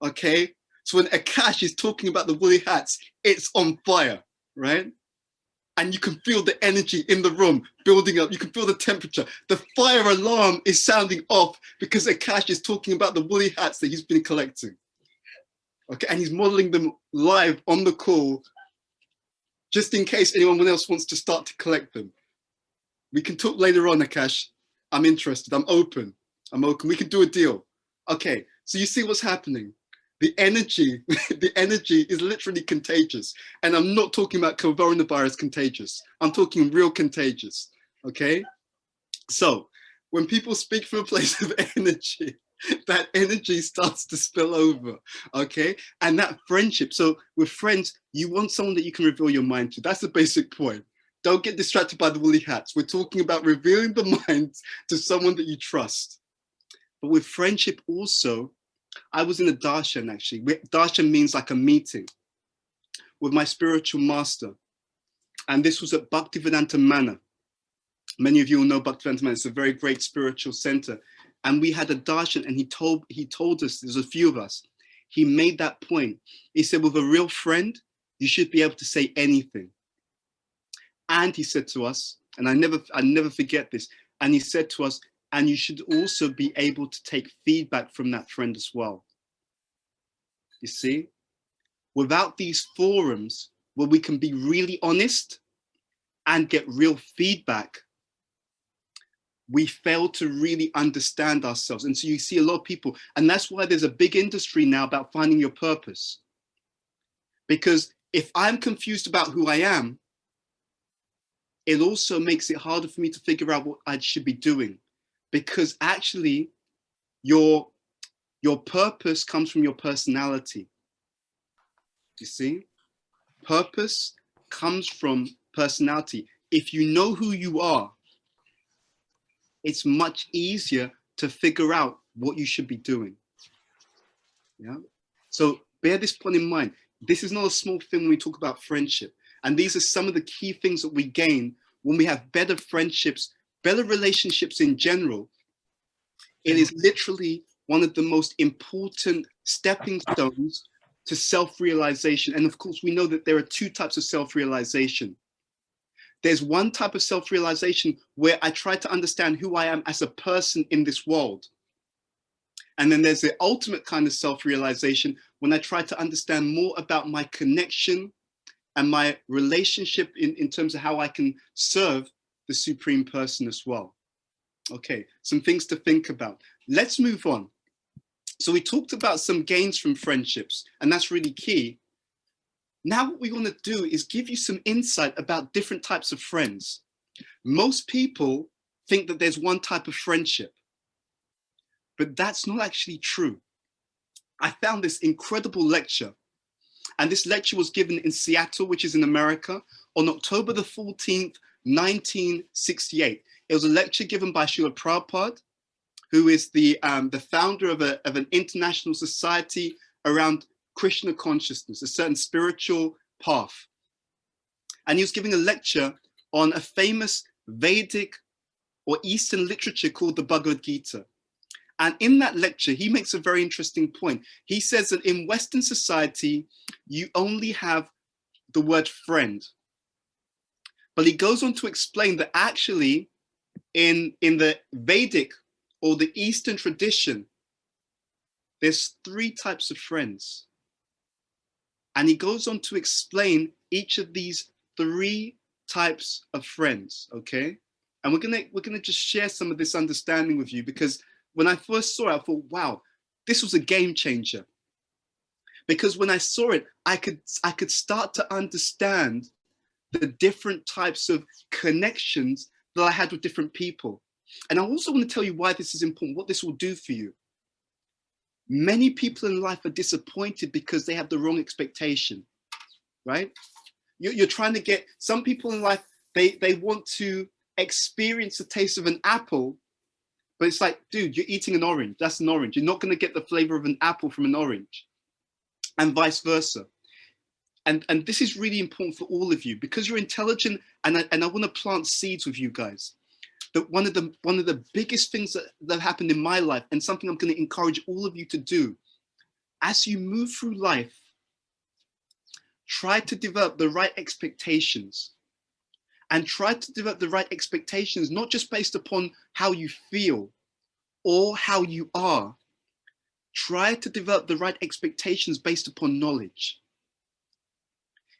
Okay, so when Akash is talking about the woolly hats, it's on fire, right? And you can feel the energy in the room building up. You can feel the temperature. The fire alarm is sounding off because Akash is talking about the woolly hats that he's been collecting. Okay, and he's modeling them live on the call, just in case anyone else wants to start to collect them. We can talk later on, Akash. I'm interested. I'm open. We can do a deal. Okay, so you see what's happening. The energy is literally contagious. And I'm not talking about coronavirus contagious. I'm talking real contagious. Okay, so when people speak from a place of energy, that energy starts to spill over, okay? And that friendship, so with friends, you want someone that you can reveal your mind to. That's the basic point. Don't get distracted by the woolly hats. We're talking about revealing the mind to someone that you trust. But with friendship also, I was in a darshan actually. Darshan means like a meeting with my spiritual master. And this was at Bhaktivedanta Manor. Many of you will know Bhaktivedanta Manor. It's a very great spiritual center. And we had a darshan, and he told us, there's a few of us, he made that point. He said, with a real friend, you should be able to say anything. And he said to us, and I never forget this, and he said to us, and you should also be able to take feedback from that friend as well. You see, without these forums where we can be really honest and get real feedback, we fail to really understand ourselves. And so you see a lot of people, and that's why there's a big industry now about finding your purpose. Because if I'm confused about who I am, it also makes it harder for me to figure out what I should be doing. Because actually, your purpose comes from your personality. You see? Purpose comes from personality. If you know who you are, it's much easier to figure out what you should be doing. Yeah. So bear this point in mind. This is not a small thing when we talk about friendship. And these are some of the key things that we gain when we have better friendships, better relationships in general. It is literally one of the most important stepping stones to self-realization. And of course, we know that there are two types of self-realization. There's one type of self-realization where I try to understand who I am as a person in this world. And then there's the ultimate kind of self-realization when I try to understand more about my connection and my relationship in terms of how I can serve the Supreme Person as well. Okay, some things to think about. Let's move on. So we talked about some gains from friendships, and that's really key. Now what we want to do is give you some insight about different types of friends. Most people think that there's one type of friendship, but that's not actually true. I found this incredible lecture, and this lecture was given in Seattle, which is in America, on October the 14th, 1968. It was a lecture given by Srila Prabhupada, who is the founder of an international society around Krishna consciousness, a certain spiritual path. And he was giving a lecture on a famous Vedic or Eastern literature called the Bhagavad Gita. And in that lecture, he makes a very interesting point. He says that in Western society, you only have the word friend. But he goes on to explain that actually in the Vedic or the Eastern tradition, there's 3 types of friends. And he goes on to explain each of these 3 types of friends, okay? And we're gonna just share some of this understanding with you, because when I first saw it, I thought, wow, this was a game changer. Because when I saw it, I could start to understand the different types of connections that I had with different people. And I also want to tell you why this is important, what this will do for you. Many people in life are disappointed because they have the wrong expectation, right? You're trying to get, some people in life, they want to experience the taste of an apple, but it's like, dude, you're eating an orange. That's an orange. You're not going to get the flavor of an apple from an orange, and vice versa. And this is really important for all of you, because you're intelligent, and I want to plant seeds with you guys. That one of the biggest things that happened in my life, and something I'm going to encourage all of you to do, as you move through life, try to develop the right expectations. And try to develop the right expectations, not just based upon how you feel or how you are. Try to develop the right expectations based upon knowledge.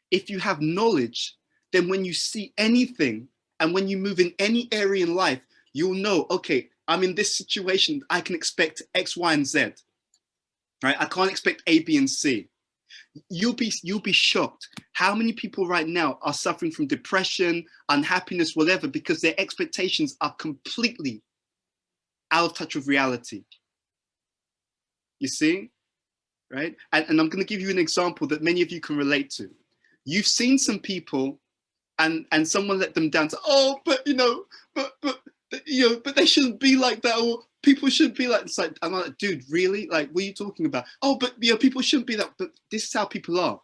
If you have knowledge, then when you see anything and when you move in any area in life, you'll know, okay, I'm in this situation, I can expect X, Y, and Z, right? I can't expect A, B, and C. You'll be shocked how many people right now are suffering from depression, unhappiness, whatever, because their expectations are completely out of touch with reality. You see, right? And I'm going to give you an example that many of you can relate to. You've seen some people and someone let them down to, oh, but but they shouldn't be like that, or people shouldn't be like, it's like, I'm like, dude, really? Like, what are you talking about? Oh, but people shouldn't be that, but this is how people are,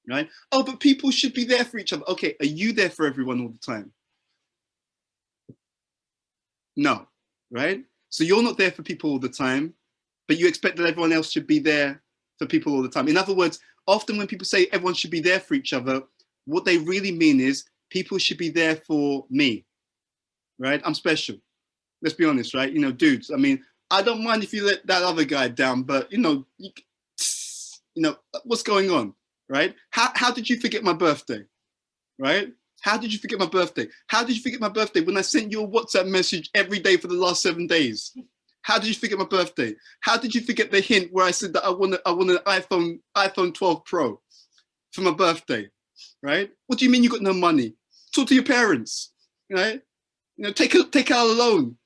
right? Oh, but people should be there for each other. Okay, are you there for everyone all the time? No, right? So you're not there for people all the time, but you expect that everyone else should be there for people all the time. In other words, often when people say everyone should be there for each other, what they really mean is people should be there for me, right? I'm special. Let's be honest, right? Dudes, I mean, I don't mind if you let that other guy down, but what's going on, right? How did you forget my birthday, right? How did you forget my birthday? How did you forget my birthday when I sent you a WhatsApp message every day for the last 7 days? How did you forget my birthday? How did you forget the hint where I said that I want an iPhone 12 Pro for my birthday, right? What do you mean you got no money? Talk to your parents, right? Take out a loan.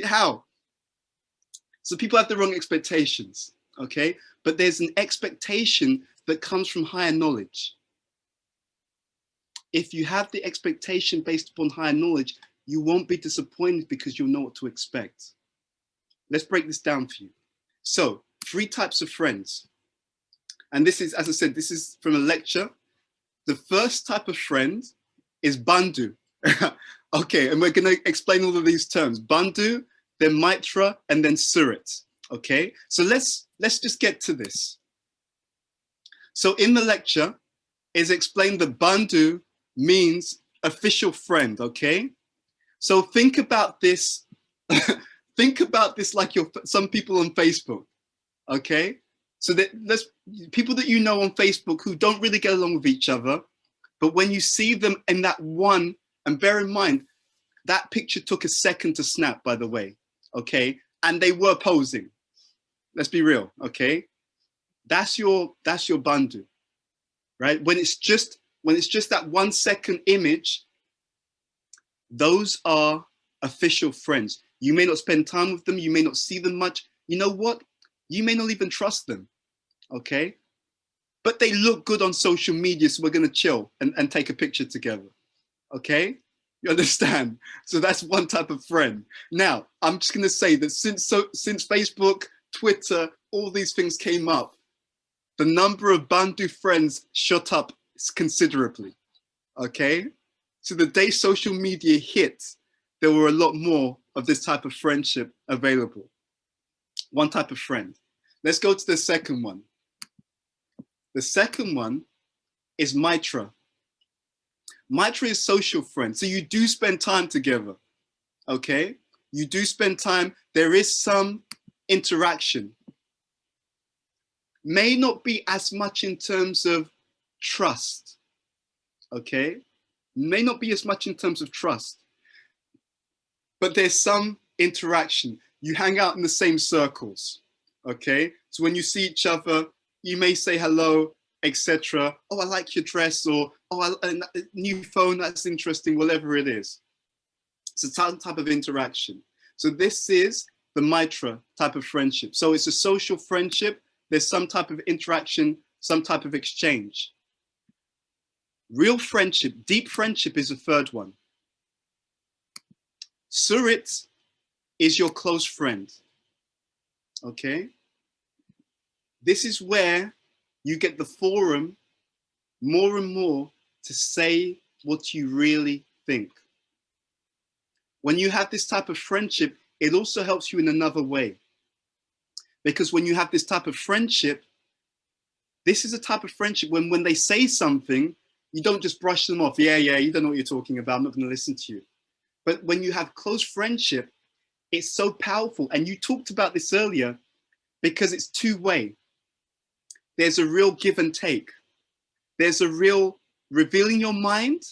How? So people have the wrong expectations, okay? But there's an expectation that comes from higher knowledge. If you have the expectation based upon higher knowledge, you won't be disappointed because you'll know what to expect. Let's break this down for you. So 3 types of friends. And this is, as I said, this is from a lecture. The first type of friend is Bandhu. Okay, and we're going to explain all of these terms. Bandhu, then Mitra, and then Surit. Okay, so let's just get to this. So in the lecture, it's explained that Bandhu means official friend, okay? So think about this, think about this like some people on Facebook, okay? So there's people that you know on Facebook who don't really get along with each other, but when you see them in that one, and bear in mind, that picture took a second to snap, by the way, okay? And they were posing. Let's be real, okay? That's your Bandhu, right? When it's just that 1 second image, those are official friends. You may not spend time with them, you may not see them much. You know what? You may not even trust them, okay? But they look good on social media, so we're gonna chill and take a picture together, okay? You understand? So that's one type of friend. Now, I'm just gonna say that since Facebook, Twitter, all these things came up, the number of Bandhu friends shot up considerably, okay? So the day social media hit, there were a lot more of this type of friendship available. One type of friend. Let's go to the second one. The second one is Mitra. Mitra is social friend. So you do spend time together, okay? You do spend time. There is some interaction may not be as much in terms of trust, okay? May not be as much in terms of trust, but there's some interaction. You hang out in the same circles, okay? So when you see each other, you may say hello, etc. Oh, I like your dress, or oh, a new phone, that's interesting, whatever it is. It's a type of interaction. So this is the Mitra type of friendship. So it's a social friendship. There's some type of interaction, some type of exchange. Real friendship, deep friendship is a third one. Surit is your close friend, okay? This is where you get the forum more and more to say what you really think. When you have this type of friendship, it also helps you in another way. Because when you have this type of friendship, this is a type of friendship when they say something, you don't just brush them off. Yeah, you don't know what you're talking about. I'm not going to listen to you. But when you have close friendship, it's so powerful. And you talked about this earlier because it's two-way. There's a real give and take. There's a real revealing your mind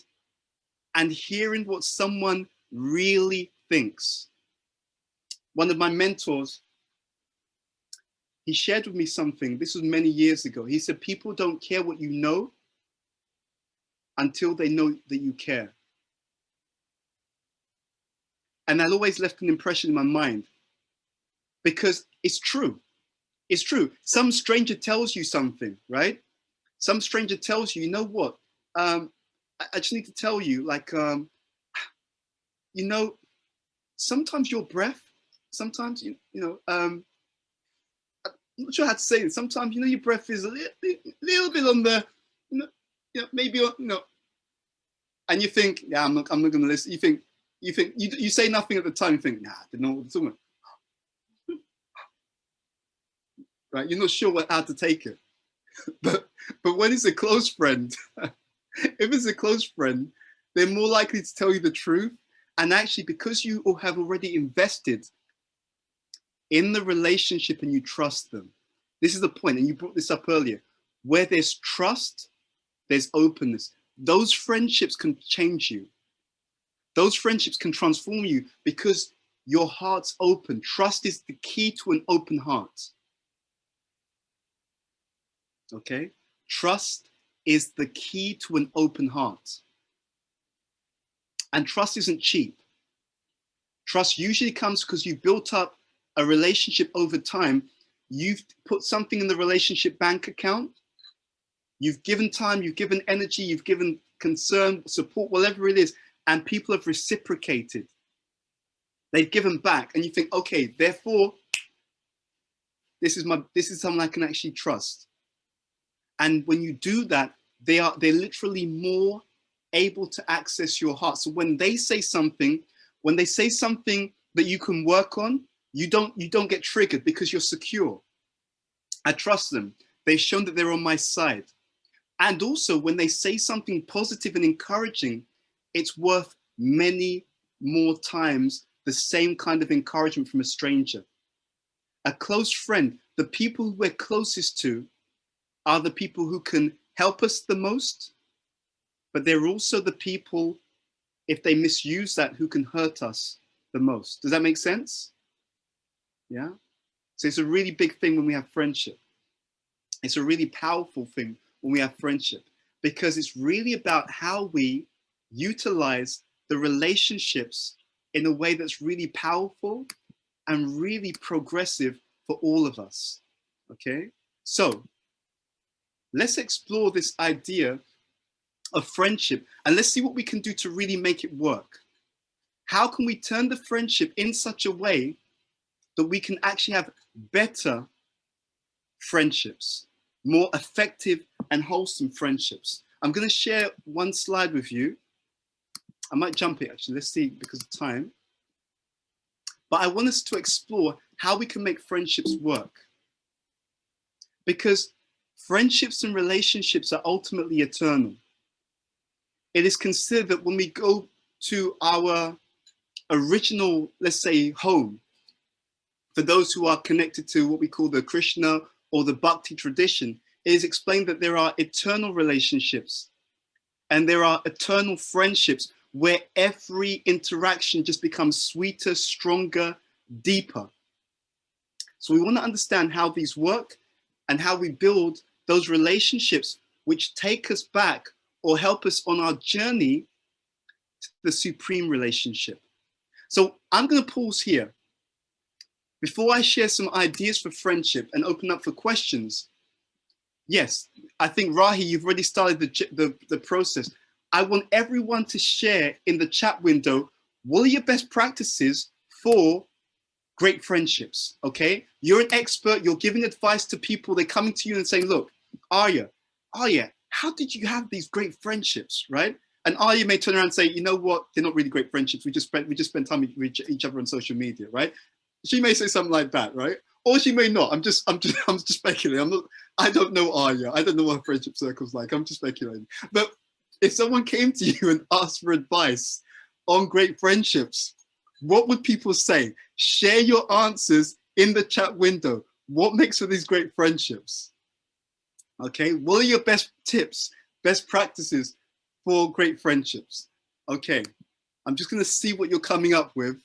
and hearing what someone really thinks. One of my mentors, he shared with me something. This was many years ago. He said, people don't care what you know until they know that you care. And that always left an impression in my mind because it's true. It's true. Some stranger tells you something, right? Some stranger tells you, you know what? I just need to tell you, like, you know, sometimes your breath, sometimes, I'm not sure how to say it. Sometimes, you know, your breath is a little bit on the, maybe, and you think, yeah, I'm not going to listen. You say nothing at the time. You think, nah, I don't know what they're talking about. Right? You're not sure how to take it. But when it's a close friend, if it's a close friend, they're more likely to tell you the truth. And actually, because you all have already invested in the relationship and you trust them, this is the point, and you brought this up earlier, where there's trust, there's openness. Those friendships can change you. Those friendships can transform you because your heart's open. Trust is the key to an open heart. Okay? Trust is the key to an open heart. And trust isn't cheap. Trust usually comes because you've built up a relationship over time. You've put something in the relationship bank account. You've given time, you've given energy, you've given concern, support, whatever it is, and people have reciprocated. They've given back, and you think, okay, therefore, this is someone I can actually trust. And when you do that, they're literally more able to access your heart. So when they say something that you can work on, you don't get triggered because you're secure. I trust them. They've shown that they're on my side. And also when they say something positive and encouraging, it's worth many more times the same kind of encouragement from a stranger. A close friend, the people who we're closest to are the people who can help us the most, but they're also the people, if they misuse that, who can hurt us the most. Does that make sense? Yeah? So it's a really big thing when we have friendship. It's a really powerful thing when we have friendship, because it's really about how we utilize the relationships in a way that's really powerful and really progressive for all of us. Okay? So let's explore this idea of friendship and let's see what we can do to really make it work. How can we turn the friendship in such a way that we can actually have better friendships, more effective and wholesome friendships? I'm going to share one slide with you. I might jump it actually, let's see, because of time. But I want us to explore how we can make friendships work. Because friendships and relationships are ultimately eternal. It is considered that when we go to our original, let's say, home, for those who are connected to what we call the Krishna or the Bhakti tradition, it is explained that there are eternal relationships and there are eternal friendships where every interaction just becomes sweeter, stronger, deeper. So we want to understand how these work and how we build those relationships which take us back or help us on our journey to the supreme relationship. So I'm going to pause here. Before I share some ideas for friendship and open up for questions, yes, I think Rahi, you've already started the process. I want everyone to share in the chat window, what are your best practices for great friendships, okay? You're an expert, you're giving advice to people, they're coming to you and saying, look, Arya, how did you have these great friendships, right? And Arya may turn around and say, you know what, they're not really great friendships, we just spent time with each other on social media, right? She may say something like that, right? Or she may not. I'm just speculating. I don't know Arya. I don't know what her friendship circle's like. I'm just speculating. But if someone came to you and asked for advice on great friendships, what would people say? Share your answers in the chat window. What makes for these great friendships? Okay, what are your best tips, best practices for great friendships? Okay, I'm just gonna see what you're coming up with.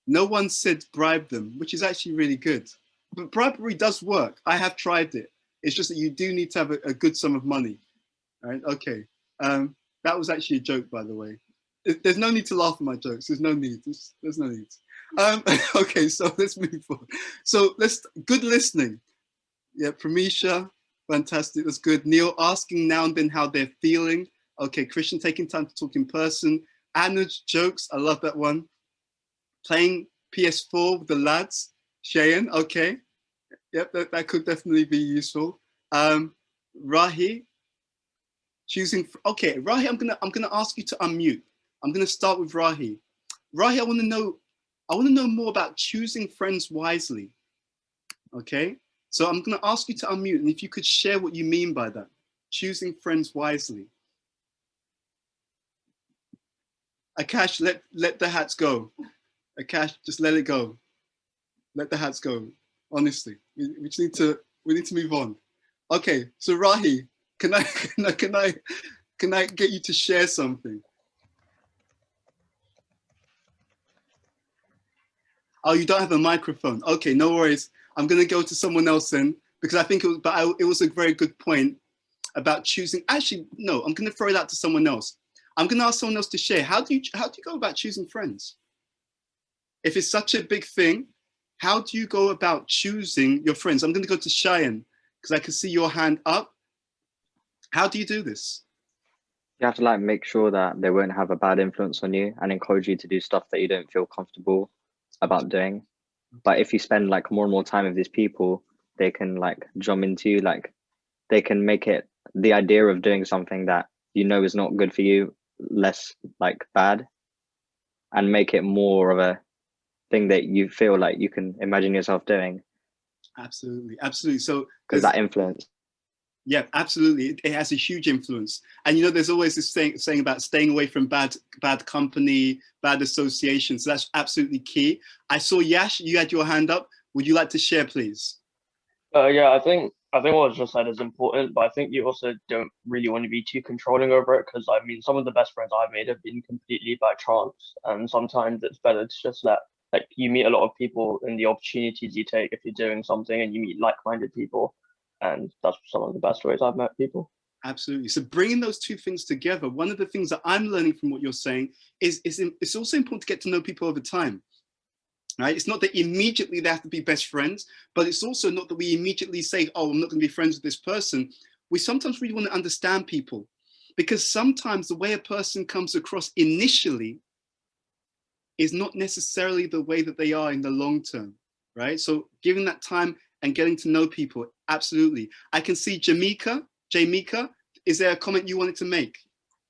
No one said bribe them, which is actually really good. But bribery does work. I have tried it. It's just that you do need to have a good sum of money. All right, okay. That was actually a joke, by the way. There's no need to laugh at my jokes. There's no need. There's no need. Okay, so let's move on. So good listening. Yeah, Pramisha, fantastic. That's good. Neil asking now and then how they're feeling. Okay, Christian taking time to talk in person. Anuj jokes. I love that one. Playing PS4 with the lads. Cheyenne, okay. Yep, that could definitely be useful. Rahi, choosing. Okay, Rahi, I'm gonna ask you to unmute. I'm gonna start with Rahi. Rahi, I want to know more about choosing friends wisely. Okay, so I'm gonna ask you to unmute, and if you could share what you mean by that, choosing friends wisely. Akash, let the hats go. Akash, just let it go. Let the hats go. Honestly, we just need to move on. Okay, so Rahi, can I get you to share something? Oh, you don't have a microphone. Okay, no worries. I'm gonna go to someone else then, because I think it was a very good point about choosing. Actually, no, I'm gonna throw it out to someone else. I'm gonna ask someone else to share. How do you go about choosing friends? If it's such a big thing, how do you go about choosing your friends? I'm gonna go to Cheyenne, because I can see your hand up. How do you do this? You have to like make sure that they won't have a bad influence on you and encourage you to do stuff that you don't feel comfortable about doing. But if you spend like more and more time with these people, they can like jump into you, like they can make it the idea of doing something that you know is not good for you less like bad, and make it more of a thing that you feel like you can imagine yourself doing. Absolutely, absolutely. So because that influence. Yeah, absolutely. It has a huge influence. And you know, there's always this saying about staying away from bad company, bad associations. So that's absolutely key. I saw Yash, you had your hand up. Would you like to share, please? Yeah, I think what was just said is important, but I think you also don't really want to be too controlling over it, because I mean, some of the best friends I've made have been completely by chance, and sometimes it's better to just let, like, you meet a lot of people in the opportunities you take if you're doing something, and you meet like-minded people, and that's some of the best ways I've met people. Absolutely. So bringing those two things together, one of the things that I'm learning from what you're saying is it's also important to get to know people over time. Right? It's not that immediately they have to be best friends, but it's also not that we immediately say, oh, I'm not going to be friends with this person. We sometimes really want to understand people, because sometimes the way a person comes across initially is not necessarily the way that they are in the long term, right? So giving that time and getting to know people, absolutely. I can see Jamika, is there a comment you wanted to make?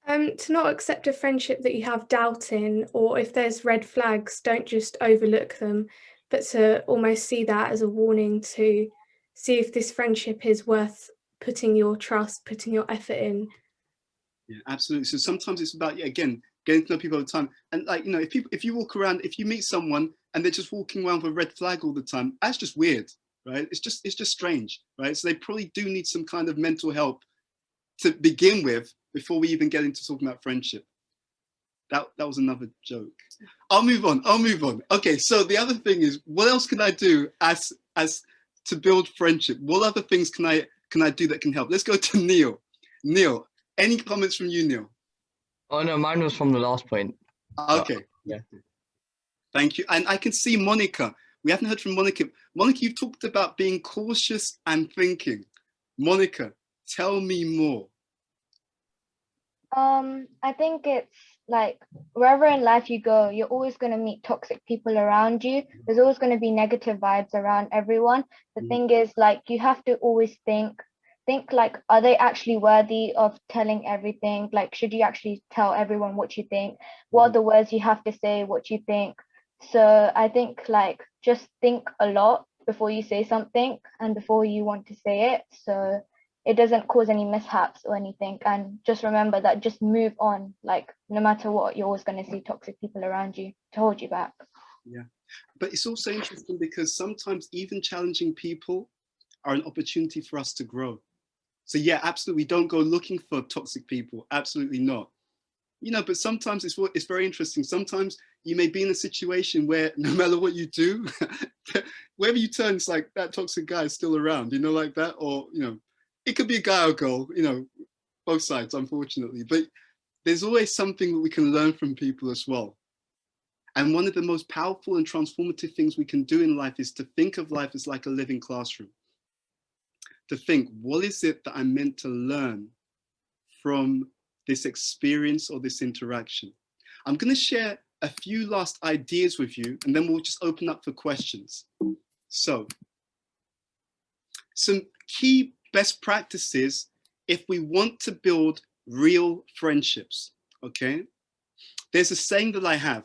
To not accept a friendship that you have doubt in, or if there's red flags, don't just overlook them, but to almost see that as a warning to see if this friendship is worth putting your trust, putting your effort in. Yeah, absolutely. So sometimes it's about, again, getting to know people all the time. And like, you know, if you walk around, if you meet someone and they're just walking around with a red flag all the time, that's just weird, right? It's just strange, right? So they probably do need some kind of mental help to begin with before we even get into talking about friendship. That was another joke. I'll move on. Okay, so the other thing is, what else can I do as to build friendship? What other things can I do that can help? Let's go to Neil. Neil, any comments from you, Neil? Oh no, mine was from the last point. Okay. Yeah. Thank you. And I can see Monica. We haven't heard from Monica. Monica, you've talked about being cautious and thinking. Monica, tell me more. I think it's like wherever in life you go, you're always going to meet toxic people around you. There's always going to be negative vibes around everyone. The thing is, like, you have to always think like, are they actually worthy of telling everything? Like, should you actually tell everyone what you think? What are the words you have to say, what you think? So I think, like, just think a lot before you say something and before you want to say it, so it doesn't cause any mishaps or anything. And just remember that, just move on. Like, no matter what, you're always going to see toxic people around you to hold you back. Yeah, but it's also interesting because sometimes even challenging people are an opportunity for us to grow. So yeah, absolutely, don't go looking for toxic people. Absolutely not. You know, but sometimes it's very interesting. Sometimes you may be in a situation where no matter what you do, wherever you turn, it's like that toxic guy is still around, you know, like that. Or, you know, it could be a guy or girl, you know, both sides, unfortunately. But there's always something that we can learn from people as well. And one of the most powerful and transformative things we can do in life is to think of life as like a living classroom. To think, what is it that I'm meant to learn from this experience or this interaction? I'm going to share a few last ideas with you, and then we'll just open up for questions. So, some key best practices if we want to build real friendships, okay? There's a saying that I have,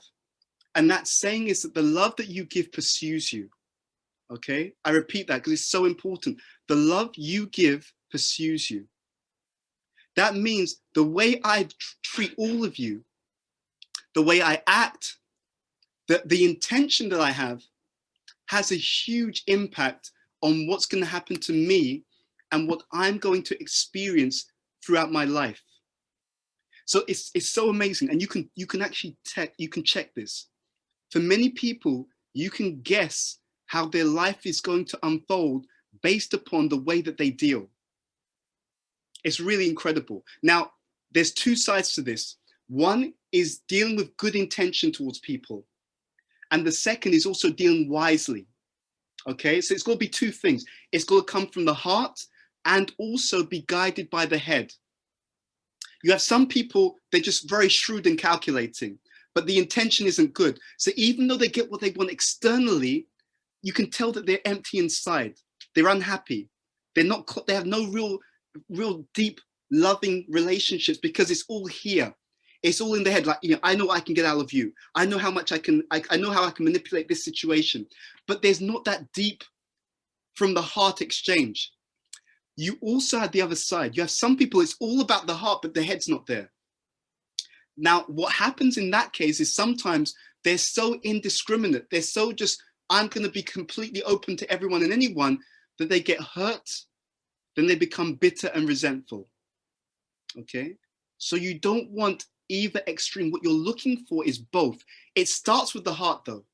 and that saying is that the love that you give pursues you, okay? I repeat that because it's so important. The love you give pursues you. That means the way I treat all of you, the way I act, the intention that I have has a huge impact on what's going to happen to me and what I'm going to experience throughout my life. So it's so amazing, and you can actually check this. For many people, you can guess how their life is going to unfold based upon the way that they deal. It's really incredible. Now, there's two sides to this. One is dealing with good intention towards people. And the second is also dealing wisely. Okay, so it's got to be two things. It's got to come from the heart and also be guided by the head. You have some people, they're just very shrewd and calculating, but the intention isn't good. So even though they get what they want externally, you can tell that they're empty inside. They're unhappy. They have no real deep loving relationships because it's all here. It's all in the head. Like, you know, I know what I can get out of you. I know how much I know how I can manipulate this situation, but there's not that deep from the heart exchange. You also have the other side. You have some people, it's all about the heart, but the head's not there. Now, what happens in that case is sometimes they're so indiscriminate. They're so just, I'm going to be completely open to everyone and anyone, that they get hurt. Then they become bitter and resentful. Okay? So you don't want either extreme. What you're looking for is both. It starts with the heart though,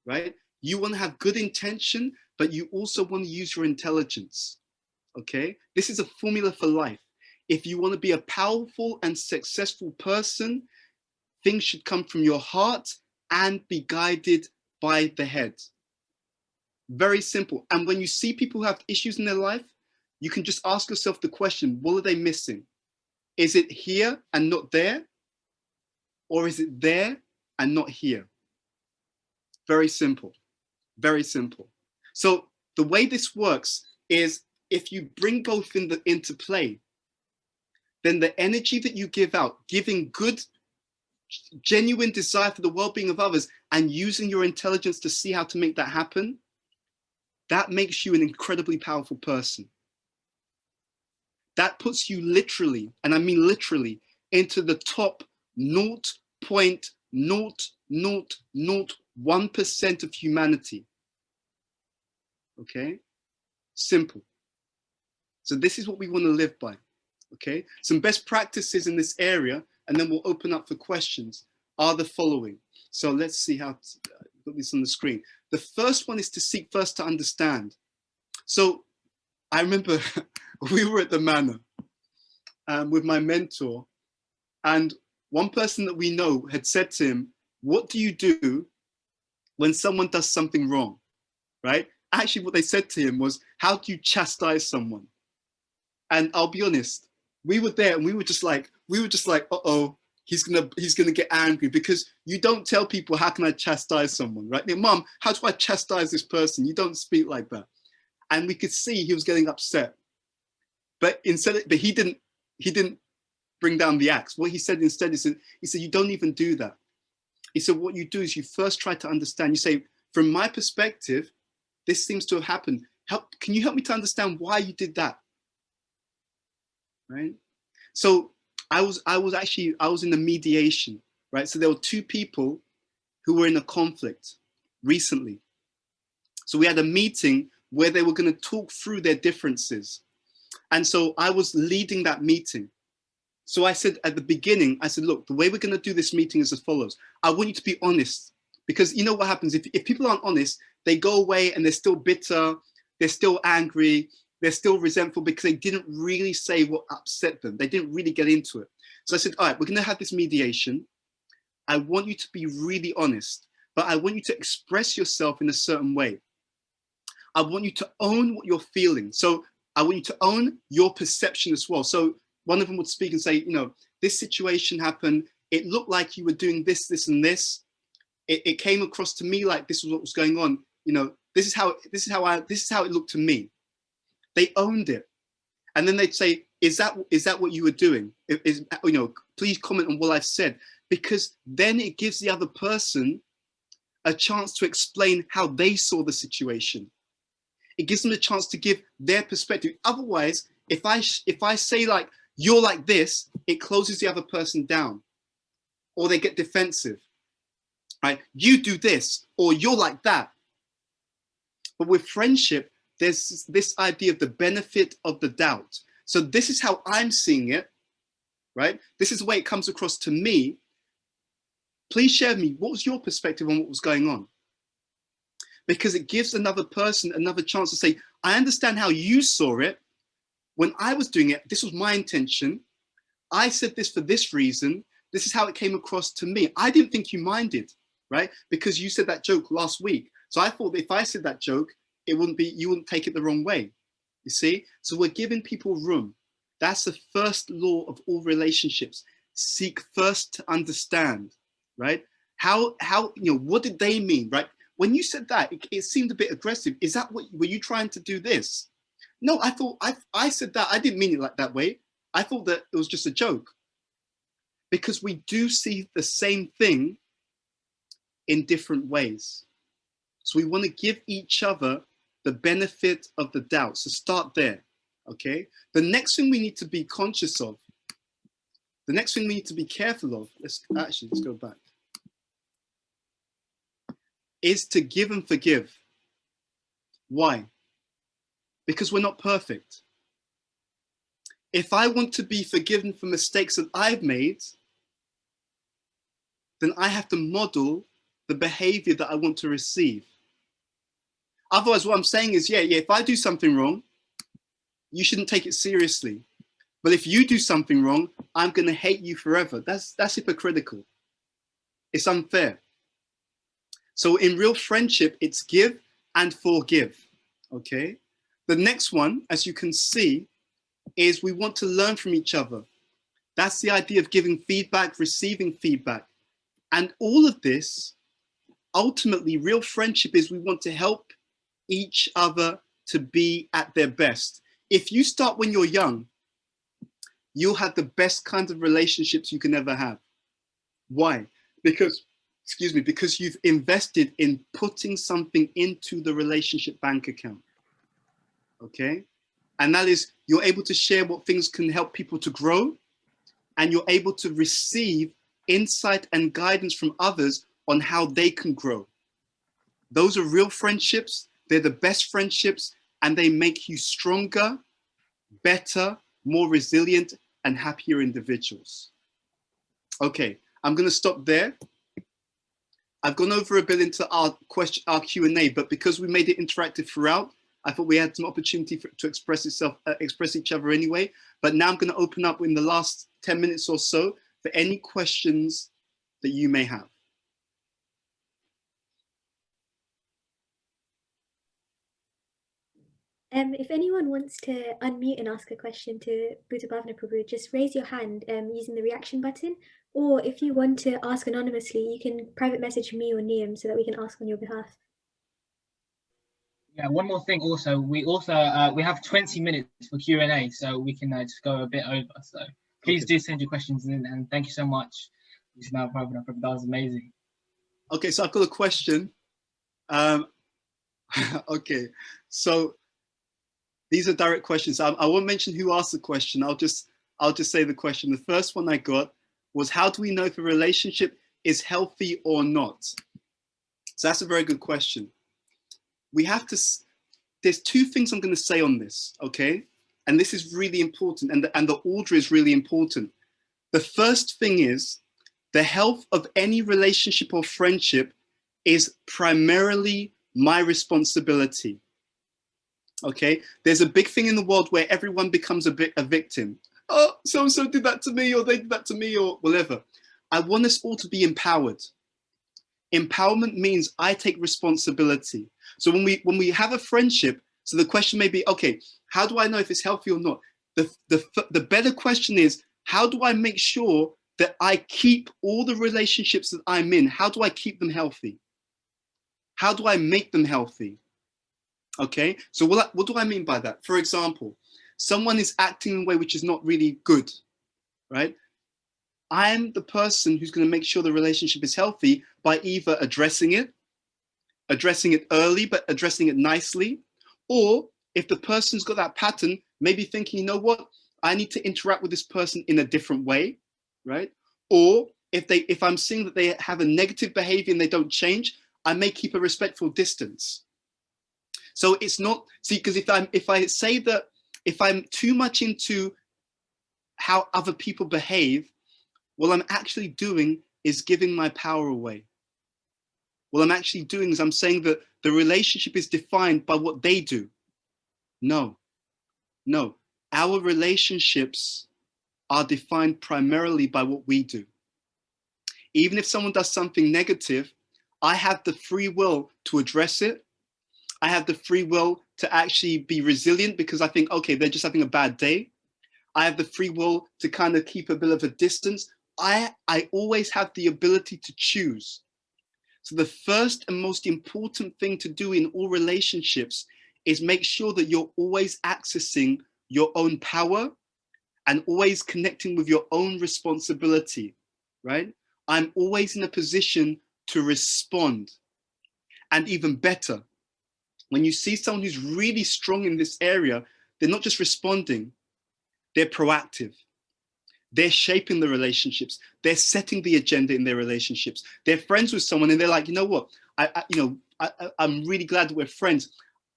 right? You want to have good intention, but you also want to use your intelligence. Okay? This is a formula for life. If you want to be a powerful and successful person, things should come from your heart and be guided by the head. Very simple. And when you see people who have issues in their life, you can just ask yourself the question, what are they missing? Is it here and not there? Or is it there and not here? Very simple. Very simple. So the way this works is if you bring both into play, then the energy that you give out, giving good, genuine desire for the well-being of others and using your intelligence to see how to make that happen, that makes you an incredibly powerful person. That puts you literally, and I mean literally, into the top 0.0001% of humanity. Okay, simple. So this is what we want to live by. Okay, some best practices in this area, and then we'll open up for questions, are the following. So let's see how to put this on the screen. The first one is to seek first to understand. So I remember we were at the Manor with my mentor, and one person that we know had said to him, what do you do when someone does something wrong, right? Actually, what they said to him was, how do you chastise someone? And I'll be honest, we were there and we were just like, uh-oh, he's gonna get angry, because you don't tell people, how can I chastise someone, right? Mom, how do I chastise this person? You don't speak like that. And we could see he was getting upset, but he didn't bring down the axe. What he said instead, he said, you don't even do that. He said, what you do is you first try to understand. You say, from my perspective, this seems to have happened. Can you help me to understand why you did that? Right? So I was in the mediation, right? So there were two people who were in a conflict recently. So we had a meeting where they were going to talk through their differences. And so I was leading that meeting. So I said at the beginning, I said, look, the way we're going to do this meeting is as follows. I want you to be honest, because you know what happens if people aren't honest, they go away and they're still bitter, they're still angry, they're still resentful because they didn't really say what upset them. They didn't really get into it. So I said, all right, we're going to have this mediation. I want you to be really honest, but I want you to express yourself in a certain way. I want you to own what you're feeling. So I want you to own your perception as well. So one of them would speak and say, you know, this situation happened. It looked like you were doing this, this, and this. It came across to me like this was what was going on. You know, this is how it looked to me. They owned it. And then they'd say, is that what you were doing? You know, please comment on what I've said, because then it gives the other person a chance to explain how they saw the situation. It gives them a chance to give their perspective. Otherwise, if I say like, you're like this, it closes the other person down, or they get defensive, right? You do this, or you're like that. But with friendship, there's this idea of the benefit of the doubt. So this is how I'm seeing it, right? This is the way it comes across to me. Please share with me, what was your perspective on what was going on? Because it gives another person another chance to say, I understand how you saw it. When I was doing it, this was my intention. I said this for this reason. This is how it came across to me. I didn't think you minded, right? Because you said that joke last week. So I thought that if I said that joke, you wouldn't take it the wrong way, you see? So we're giving people room. That's the first law of all relationships. Seek first to understand, right? How you know, what did they mean, right? When you said that, it seemed a bit aggressive. Is that what, were you trying to do this? No, I thought, I said that, I didn't mean it like that way. I thought that it was just a joke. Because we do see the same thing in different ways. So we want to give each other the benefit of the doubt. So start there, okay? The next thing we need to be conscious of, the next thing we need to be careful of, let's go back, is to give and forgive. Why? Because we're not perfect. If I want to be forgiven for mistakes that I've made, then I have to model the behavior that I want to receive. Otherwise, what I'm saying is, yeah, if I do something wrong, you shouldn't take it seriously. But if you do something wrong, I'm going to hate you forever. That's hypocritical. It's unfair. So in real friendship, it's give and forgive, okay? The next one, as you can see, is we want to learn from each other. That's the idea of giving feedback, receiving feedback. And all of this, ultimately, real friendship is we want to help each other to be at their best. If you start when you're young, you'll have the best kinds of relationships you can ever have. Why? Because you've invested in putting something into the relationship bank account. Okay? And that is, you're able to share what things can help people to grow, and you're able to receive insight and guidance from others on how they can grow. Those are real friendships. They're the best friendships, and they make you stronger, better, more resilient, and happier individuals. Okay, I'm going to stop there. I've gone over a bit into our Q&A, but because we made it interactive throughout, I thought we had some opportunity to express each other anyway. But now I'm going to open up in the last 10 minutes or so for any questions that you may have. If anyone wants to unmute and ask a question to Bhuta Bhava Prabhu, just raise your hand using the reaction button. Or if you want to ask anonymously, you can private message me or Niam so that we can ask on your behalf. Yeah, one more thing also, we have 20 minutes for Q&A, so we can just go a bit over. So please do send your questions in, and thank you so much. That was amazing. Okay, so I've got a question. Okay, so these are direct questions. I won't mention who asked the question. I'll just say the question. The first one I got was, how do we know if a relationship is healthy or not? So that's a very good question. We have to, there's two things I'm going to say on this, okay? And this is really important, and the order is really important. The first thing is, the health of any relationship or friendship is primarily my responsibility. Okay, there's a big thing in the world where everyone becomes a victim. Oh, so-and-so did that to me, or they did that to me, or whatever. I want us all to be empowered. Empowerment means I take responsibility. So when we have a friendship, so the question may be, okay, how do I know if it's healthy or not? The better question is, how do I make sure that I keep all the relationships that I'm in? How do I keep them healthy? How do I make them healthy? Okay, so what do I mean by that? For example, someone is acting in a way which is not really good, right? I'm the person who's going to make sure the relationship is healthy by either addressing it early, but addressing it nicely. Or if the person's got that pattern, maybe thinking, you know what, I need to interact with this person in a different way, right? Or if I'm seeing that they have a negative behavior and they don't change, I may keep a respectful distance. So it's not, see, because if I say that, if I'm too much into how other people behave, what I'm actually doing is giving my power away. What I'm actually doing is I'm saying that the relationship is defined by what they do. No, our relationships are defined primarily by what we do. Even if someone does something negative, I have the free will to address it. I have the free will to actually be resilient because I think, okay, they're just having a bad day. I have the free will to kind of keep a bit of a distance. I always have the ability to choose. So the first and most important thing to do in all relationships is make sure that you're always accessing your own power and always connecting with your own responsibility, right? I'm always in a position to respond. And even better, when you see someone who's really strong in this area, they're not just responding, they're proactive. They're shaping the relationships. They're setting the agenda in their relationships. They're friends with someone and they're like, you know what? I'm really glad that we're friends.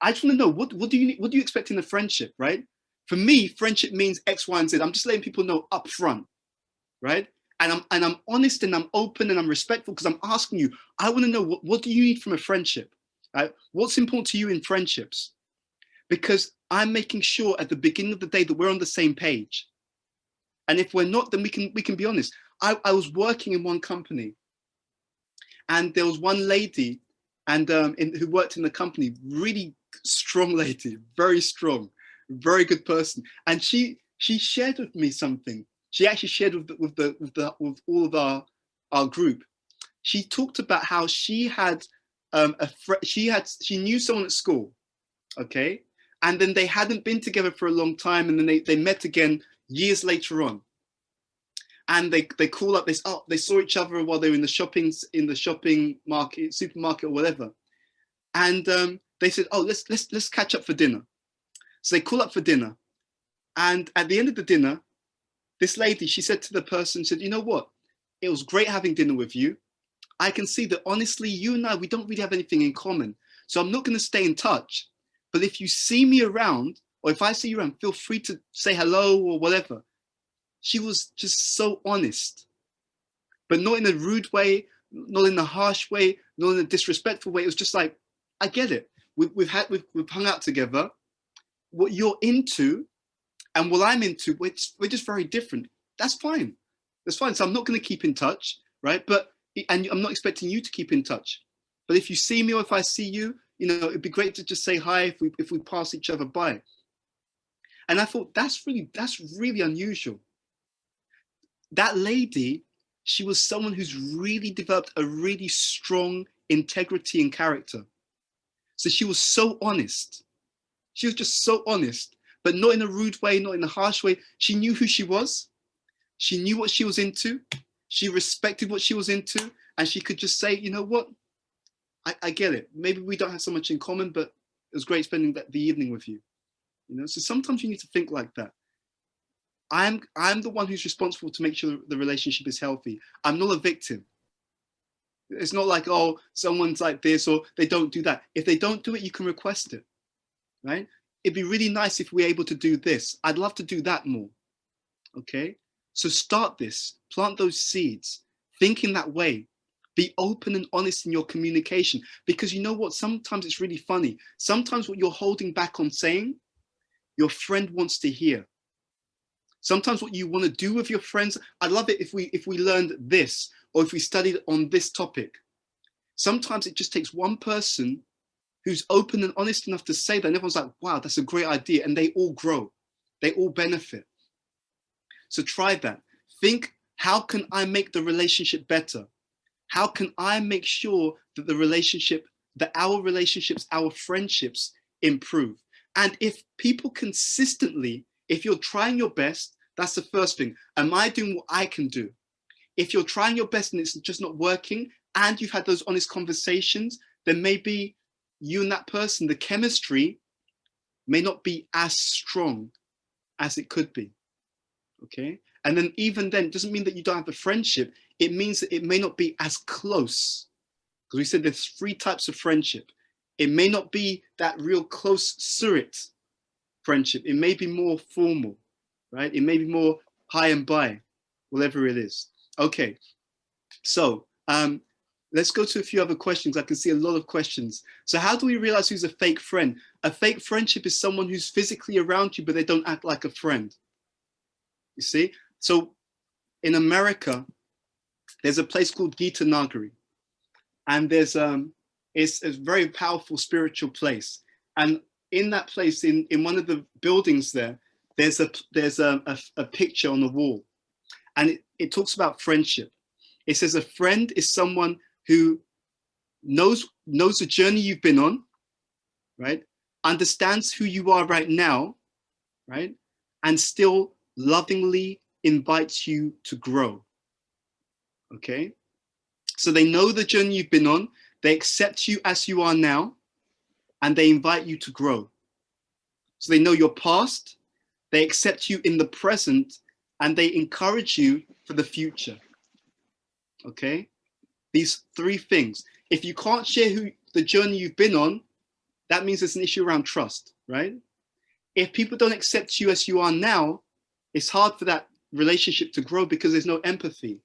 I just want to know, what do you expect in a friendship, right? For me, friendship means X, Y, and Z. I'm just letting people know up front, right? And I'm honest and I'm open and I'm respectful because I'm asking you, I want to know what do you need from a friendship, right? What's important to you in friendships? Because I'm making sure at the beginning of the day that we're on the same page. And if we're not, then we can be honest. I was working in one company and there was one lady and who worked in the company, really strong lady, very strong, very good person. And she shared with me something. She actually shared with all of our group. She talked about how she had she knew someone at school, okay, and then they hadn't been together for a long time, and then they met again years later on, and they call up. They saw each other while they were in the shopping market, supermarket, or whatever, and they said, "Oh, let's catch up for dinner." So they call up for dinner, and at the end of the dinner, this lady, she said to the person, said, "You know what? it was great having dinner with you. I can see that honestly, you and I, we don't really have anything in common. So I'm not going to stay in touch. But if you see me around, or if I see you around, feel free to say hello or whatever. She was just so honest, but not in a rude way, not in a harsh way, not in a disrespectful way. It was just like, I get it. We've hung out together. What you're into and what I'm into, we're just very different. That's fine. That's fine. So I'm not going to keep in touch, right? And I'm not expecting you to keep in touch. But if you see me or if I see you, you know, it'd be great to just say hi if we pass each other by. And I thought that's really unusual. That lady, she was someone who's really developed a really strong integrity and character. So she was so honest. She was just so honest, but not in a rude way, not in a harsh way. She knew who she was. She knew what she was into. She respected what she was into. And she could just say, you know what? I get it. Maybe we don't have so much in common, but it was great spending the evening with you. You know, so sometimes you need to think like that. I'm the one who's responsible to make sure the relationship is healthy. I'm not a victim. It's not like, oh, someone's like this or they don't do that. If they don't do it, you can request it, right? It'd be really nice if we're able to do this. I'd love to do that more, okay? So start this, plant those seeds, think in that way. Be open and honest in your communication, because you know what? Sometimes it's really funny. Sometimes what you're holding back on saying, your friend wants to hear. Sometimes what you want to do with your friends, I'd love it if we learned this, or if we studied on this topic. Sometimes it just takes one person who's open and honest enough to say that, and everyone's like, wow, that's a great idea, and they all grow. They all benefit. So try that. Think, how can I make the relationship better? How can I make sure that our relationships, our friendships improve? And if people consistently, if you're trying your best, that's the first thing. Am I doing what I can do? If you're trying your best and it's just not working, and you've had those honest conversations, then maybe you and that person, the chemistry may not be as strong as it could be. Okay? And then even then, it doesn't mean that you don't have a friendship. It means that it may not be as close. Because we said there's 3 types of friendship. It may not be that real close surrogate friendship. It may be more formal, right? It may be more high and by, whatever it is. Okay, so let's go to a few other questions. I can see a lot of questions. So how do we realize who's a fake friend? A fake friendship is someone who's physically around you, but they don't act like a friend. You see? So in America, there's a place called Gita Nagari, and there's it's a very powerful spiritual place. And in that place, in one of the buildings there, there's a picture on the wall, and it talks about friendship. It says a friend is someone who knows the journey you've been on, right? Understands who you are right now, right? And still lovingly invites you to grow. Okay? So they know the journey you've been on, they accept you as you are now, and they invite you to grow. So they know your past, they accept you in the present, and they encourage you for the future. Okay? These 3 things. If you can't share the journey you've been on, that means there's an issue around trust, right? If people don't accept you as you are now, it's hard for that relationship to grow because there's no empathy.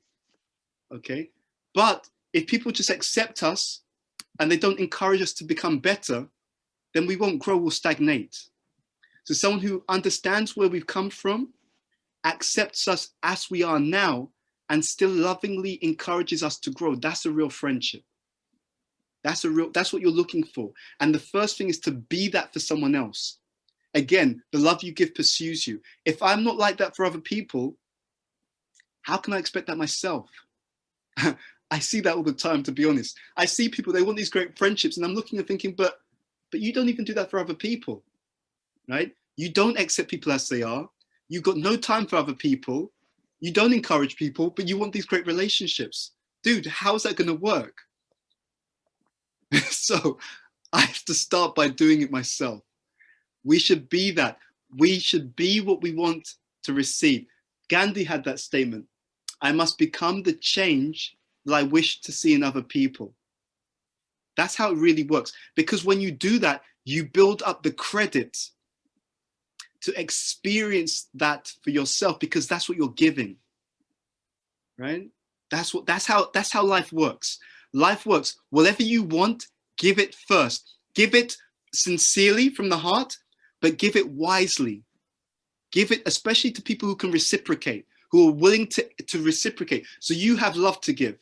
Okay? But if people just accept us and they don't encourage us to become better, then we won't grow, we'll stagnate. So someone who understands where we've come from, accepts us as we are now, and still lovingly encourages us to grow, that's a real friendship. That's what you're looking for. And the first thing is to be that for someone else. Again, the love you give pursues you. If I'm not like that for other people, how can I expect that myself? I see that all the time, to be honest. I see people, they want these great friendships, and I'm looking and thinking, but you don't even do that for other people, right? You don't accept people as they are. You've got no time for other people. You don't encourage people, but you want these great relationships. Dude, how's that going to work? So I have to start by doing it myself. We should be that. We should be what we want to receive. Gandhi had that statement. I must become the change that I wish to see in other people. That's how it really works. Because when you do that, you build up the credit to experience that for yourself, because that's what you're giving, right? That's how life works. Life works. Whatever you want, give it first. Give it sincerely from the heart, but give it wisely. Give it especially to people who can reciprocate, who are willing to reciprocate. So you have love to give.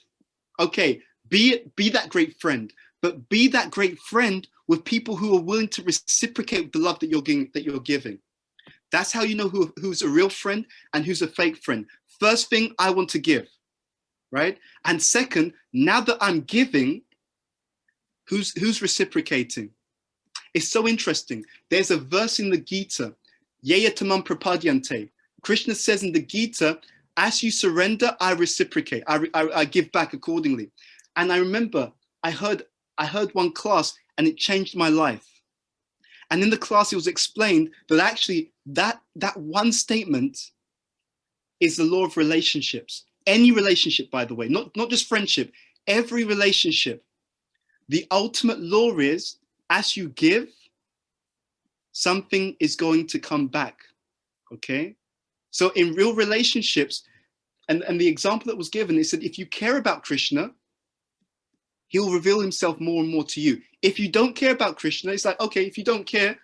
Okay, be that great friend, but be that great friend with people who are willing to reciprocate with the love that you're giving. That's how you know who's a real friend and who's a fake friend. First thing, I want to give, right? And second, now that I'm giving, who's reciprocating? It's so interesting. There's a verse in the Gita, Yaya tamam prapadyante. Krishna says in the Gita, as you surrender, I reciprocate. I give back accordingly. And I remember I heard one class and it changed my life. And in the class, it was explained that actually that one statement is the law of relationships. Any relationship, by the way, not just friendship, every relationship. The ultimate law is, as you give, something is going to come back, okay? So in real relationships, and the example that was given, it said, if you care about Krishna, he'll reveal himself more and more to you. If you don't care about Krishna, it's like, okay, if you don't care,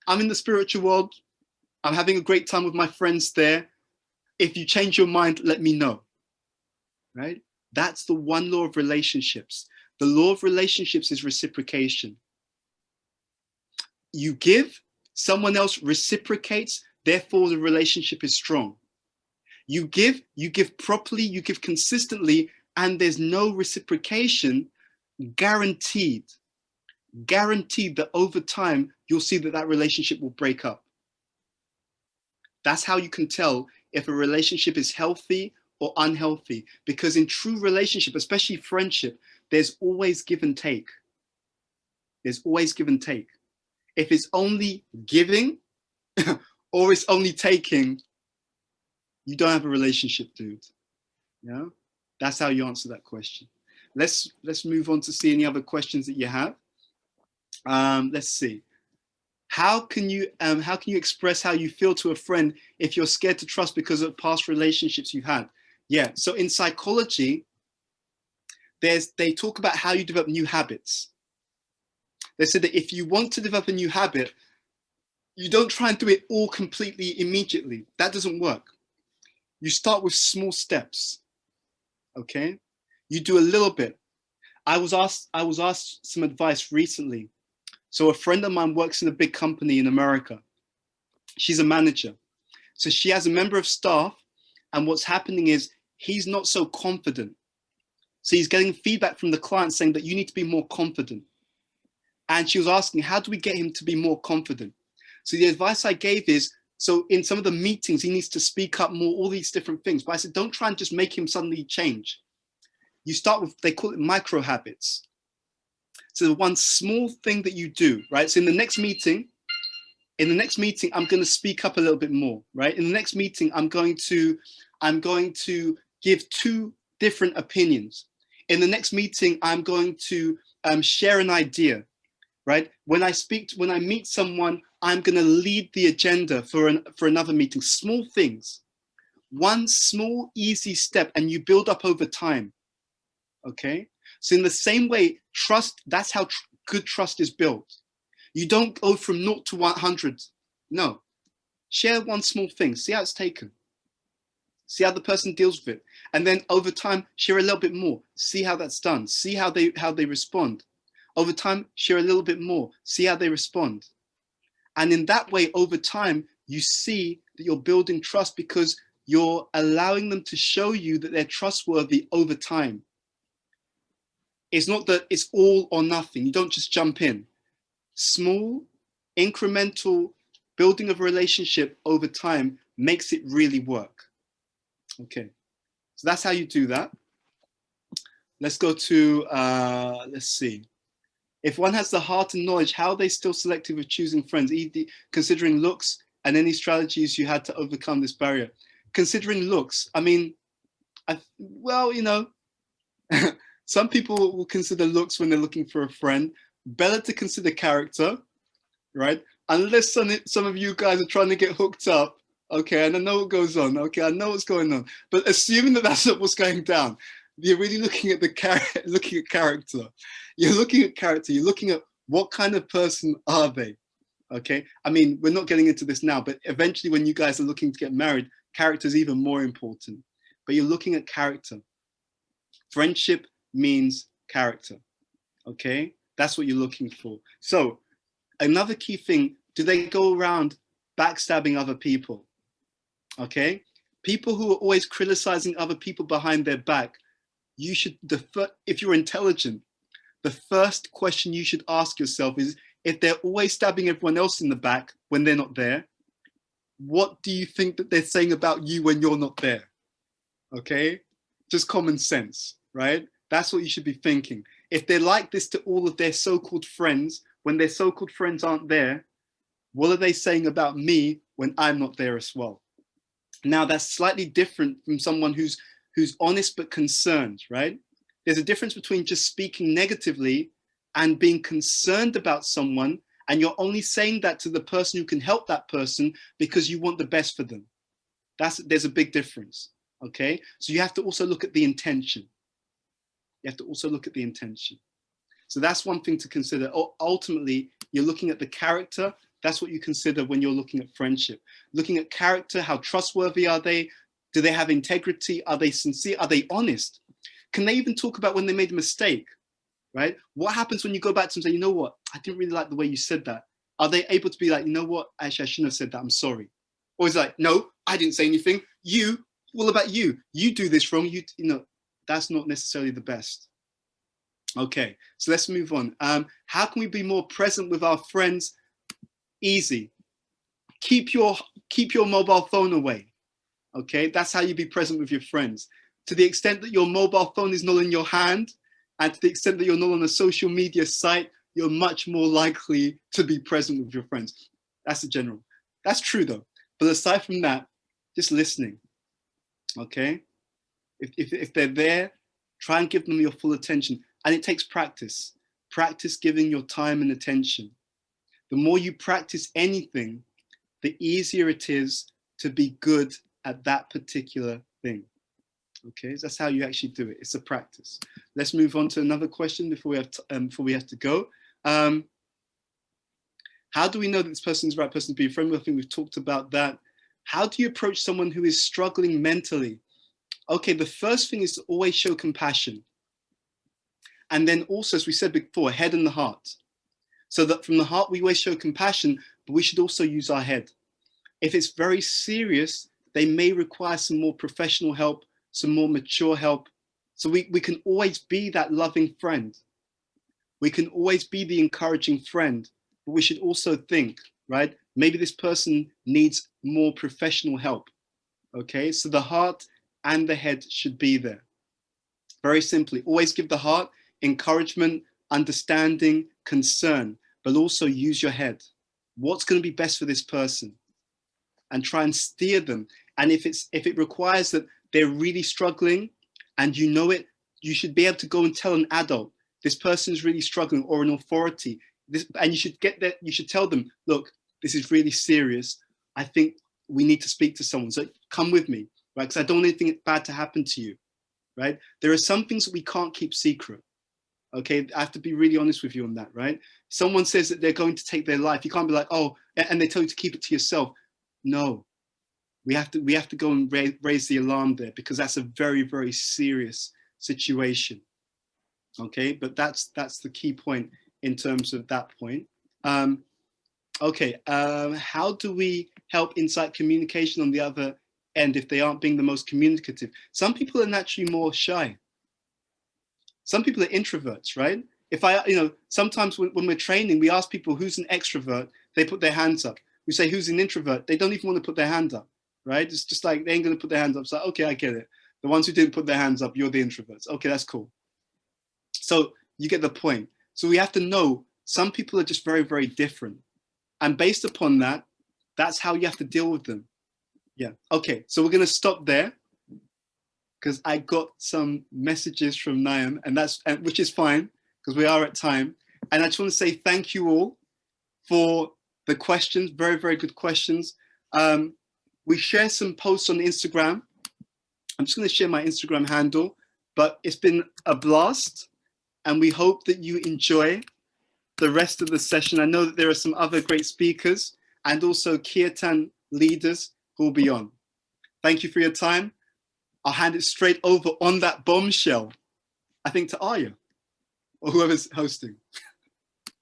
I'm in the spiritual world, I'm having a great time with my friends there. If you change your mind, let me know, right? That's the one law of relationships. The law of relationships is reciprocation. You give, someone else reciprocates, therefore the relationship is strong. You give properly, you give consistently, and there's no reciprocation, guaranteed that over time, you'll see that relationship will break up. That's how you can tell if a relationship is healthy or unhealthy, because in true relationship, especially friendship, there's always give and take. There's always give and take. If it's only giving or it's only taking, you don't have a relationship, dude. Yeah, that's how you answer that question. Let's move on to see any other questions that you have. Let's see. How can you express how you feel to a friend if you're scared to trust because of past relationships you had? Yeah. So in psychology, they talk about how you develop new habits. They said that if you want to develop a new habit, you don't try and do it all completely immediately. That doesn't work. You start with small steps. Okay, you do a little bit. I was asked some advice recently. So a friend of mine works in a big company in America. She's a manager. So she has a member of staff, and what's happening is he's not so confident. So he's getting feedback from the client saying that you need to be more confident. And she was asking, how do we get him to be more confident? So the advice I gave is, so in some of the meetings, he needs to speak up more, all these different things. But I said, don't try and just make him suddenly change. You start with, they call it micro habits. So the one small thing that you do, right? So in the next meeting, I'm going to speak up a little bit more, right? In the next meeting, I'm going to give 2 different opinions. In the next meeting, I'm going to share an idea, right? When I meet someone, I'm going to lead the agenda for another meeting. Small things, one small, easy step, and you build up over time. Okay. So in the same way, trust, that's how good trust is built. You don't go from 0 to 100. No. Share one small thing. See how it's taken. See how the person deals with it. And then over time, share a little bit more. See how that's done. See how they respond. Over time, share a little bit more. See how they respond. And in that way, over time, you see that you're building trust because you're allowing them to show you that they're trustworthy over time. It's not that it's all or nothing. You don't just jump in. Small, incremental building of a relationship over time makes it really work. Okay, so that's how you do that. Let's go to, let's see. If one has the heart and knowledge, how are they still selective with choosing friends, considering looks and any strategies you had to overcome this barrier? Considering looks, I mean, Well, you know, some people will consider looks when they're looking for a friend. Better to consider character, right? Unless some of you guys are trying to get hooked up, okay, and I know what goes on, okay, I know what's going on, but assuming that that's not what's going down, you're really looking at character. You're looking at character. You're looking at what kind of person are they, okay? I mean, we're not getting into this now, but eventually when you guys are looking to get married, character is even more important. But you're looking at character. Friendship means character, okay? That's what you're looking for. So another key thing, do they go around backstabbing other people? Okay? People who are always criticizing other people behind their back, you should, if you're intelligent, the first question you should ask yourself is, if they're always stabbing everyone else in the back when they're not there, what do you think that they're saying about you when you're not there? Okay? Just common sense, right? That's what you should be thinking. If they're like this to all of their so-called friends, when their so-called friends aren't there, what are they saying about me when I'm not there as well? Now that's slightly different from someone who's honest but concerned, right? There's a difference between just speaking negatively and being concerned about someone, and you're only saying that to the person who can help that person because you want the best for them. There's a big difference, okay? So you have to also look at the intention. You have to also look at the intention. So that's one thing to consider. Ultimately, you're looking at the character. That's what you consider when you're looking at friendship. Looking at character, how trustworthy are they? Do they have integrity? Are they sincere? Are they honest? Can they even talk about when they made a mistake, right? What happens when you go back to them and say, you know what? I didn't really like the way you said that. Are they able to be like, you know what? Actually, I shouldn't have said that. I'm sorry. Or is it like, no, I didn't say anything. You, what about you? You do this wrong. You know, that's not necessarily the best. Okay, so let's move on. How can we be more present with our friends? Easy. Keep your mobile phone away. Okay, that's how you be present with your friends. To the extent that your mobile phone is not in your hand, and to the extent that you're not on a social media site, you're much more likely to be present with your friends. That's the general. That's true though. But aside from that, just listening. Okay, if they're there, try and give them your full attention. And it takes practice. Practice giving your time and attention. The more you practice anything, the easier it is to be good at that particular thing. Okay, so that's how you actually do it. It's a practice. Let's move on to another question before we have to go. How do we know that this person is the right person to be a friend with? I think we've talked about that. How do you approach someone who is struggling mentally? Okay, the first thing is to always show compassion. And then also, as we said before, head and the heart. So that from the heart, we always show compassion, but we should also use our head. If it's very serious, they may require some more professional help, some more mature help. So we can always be that loving friend. We can always be the encouraging friend, but we should also think, right? Maybe this person needs more professional help. Okay, so the heart and the head should be there. Very simply, always give the heart encouragement, understanding, concern, but also use your head. What's going to be best for this person? And try and steer them. And if it requires that they're really struggling and you know it, you should be able to go and tell an adult, this person is really struggling, or an authority. And you should tell them, look, this is really serious. I think we need to speak to someone. So come with me, right? Because I don't want anything bad to happen to you, right? There are some things that we can't keep secret. Okay, I have to be really honest with you on that, right? Someone says that they're going to take their life. You can't be like, oh, and they tell you to keep it to yourself. No, we have to go and raise the alarm there, because that's a very, very serious situation. Okay, but that's the key point in terms of that point. Okay, how do we help insight communication on the other end if they aren't being the most communicative? Some people are naturally more shy. Some people are introverts, right? Sometimes when we're training, we ask people who's an extrovert, they put their hands up. We say, who's an introvert? They don't even want to put their hand up, right? It's just like, they ain't going to put their hands up. It's like, okay, I get it. The ones who didn't put their hands up, you're the introverts. Okay, that's cool. So you get the point. So we have to know some people are just very, very different. And based upon that, that's how you have to deal with them. Yeah, okay, so we're going to stop there. because I got some messages from Nayan, which is fine because we are at time. And I just want to say thank you all for the questions, very, very good questions. We share some posts on Instagram. I'm just going to share my Instagram handle, but it's been a blast and we hope that you enjoy the rest of the session. I know that there are some other great speakers and also Kirtan leaders who will be on. Thank you for your time. I'll hand it straight over on that bombshell, I think, to Arya or whoever's hosting.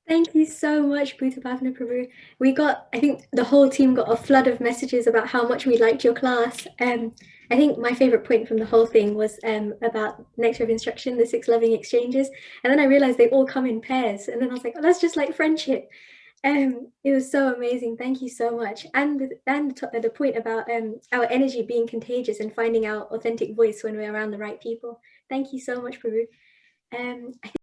Thank you so much, Bhuta Bhava Prabhu. I think the whole team got a flood of messages about how much we liked your class. I think my favorite point from the whole thing was about Nectar of Instruction, the 6 loving exchanges. And then I realized they all come in pairs. And then I was like, oh, that's just like friendship. It was so amazing. Thank you so much. And the point about our energy being contagious and finding our authentic voice when we're around the right people. Thank you so much, Prabhu. I think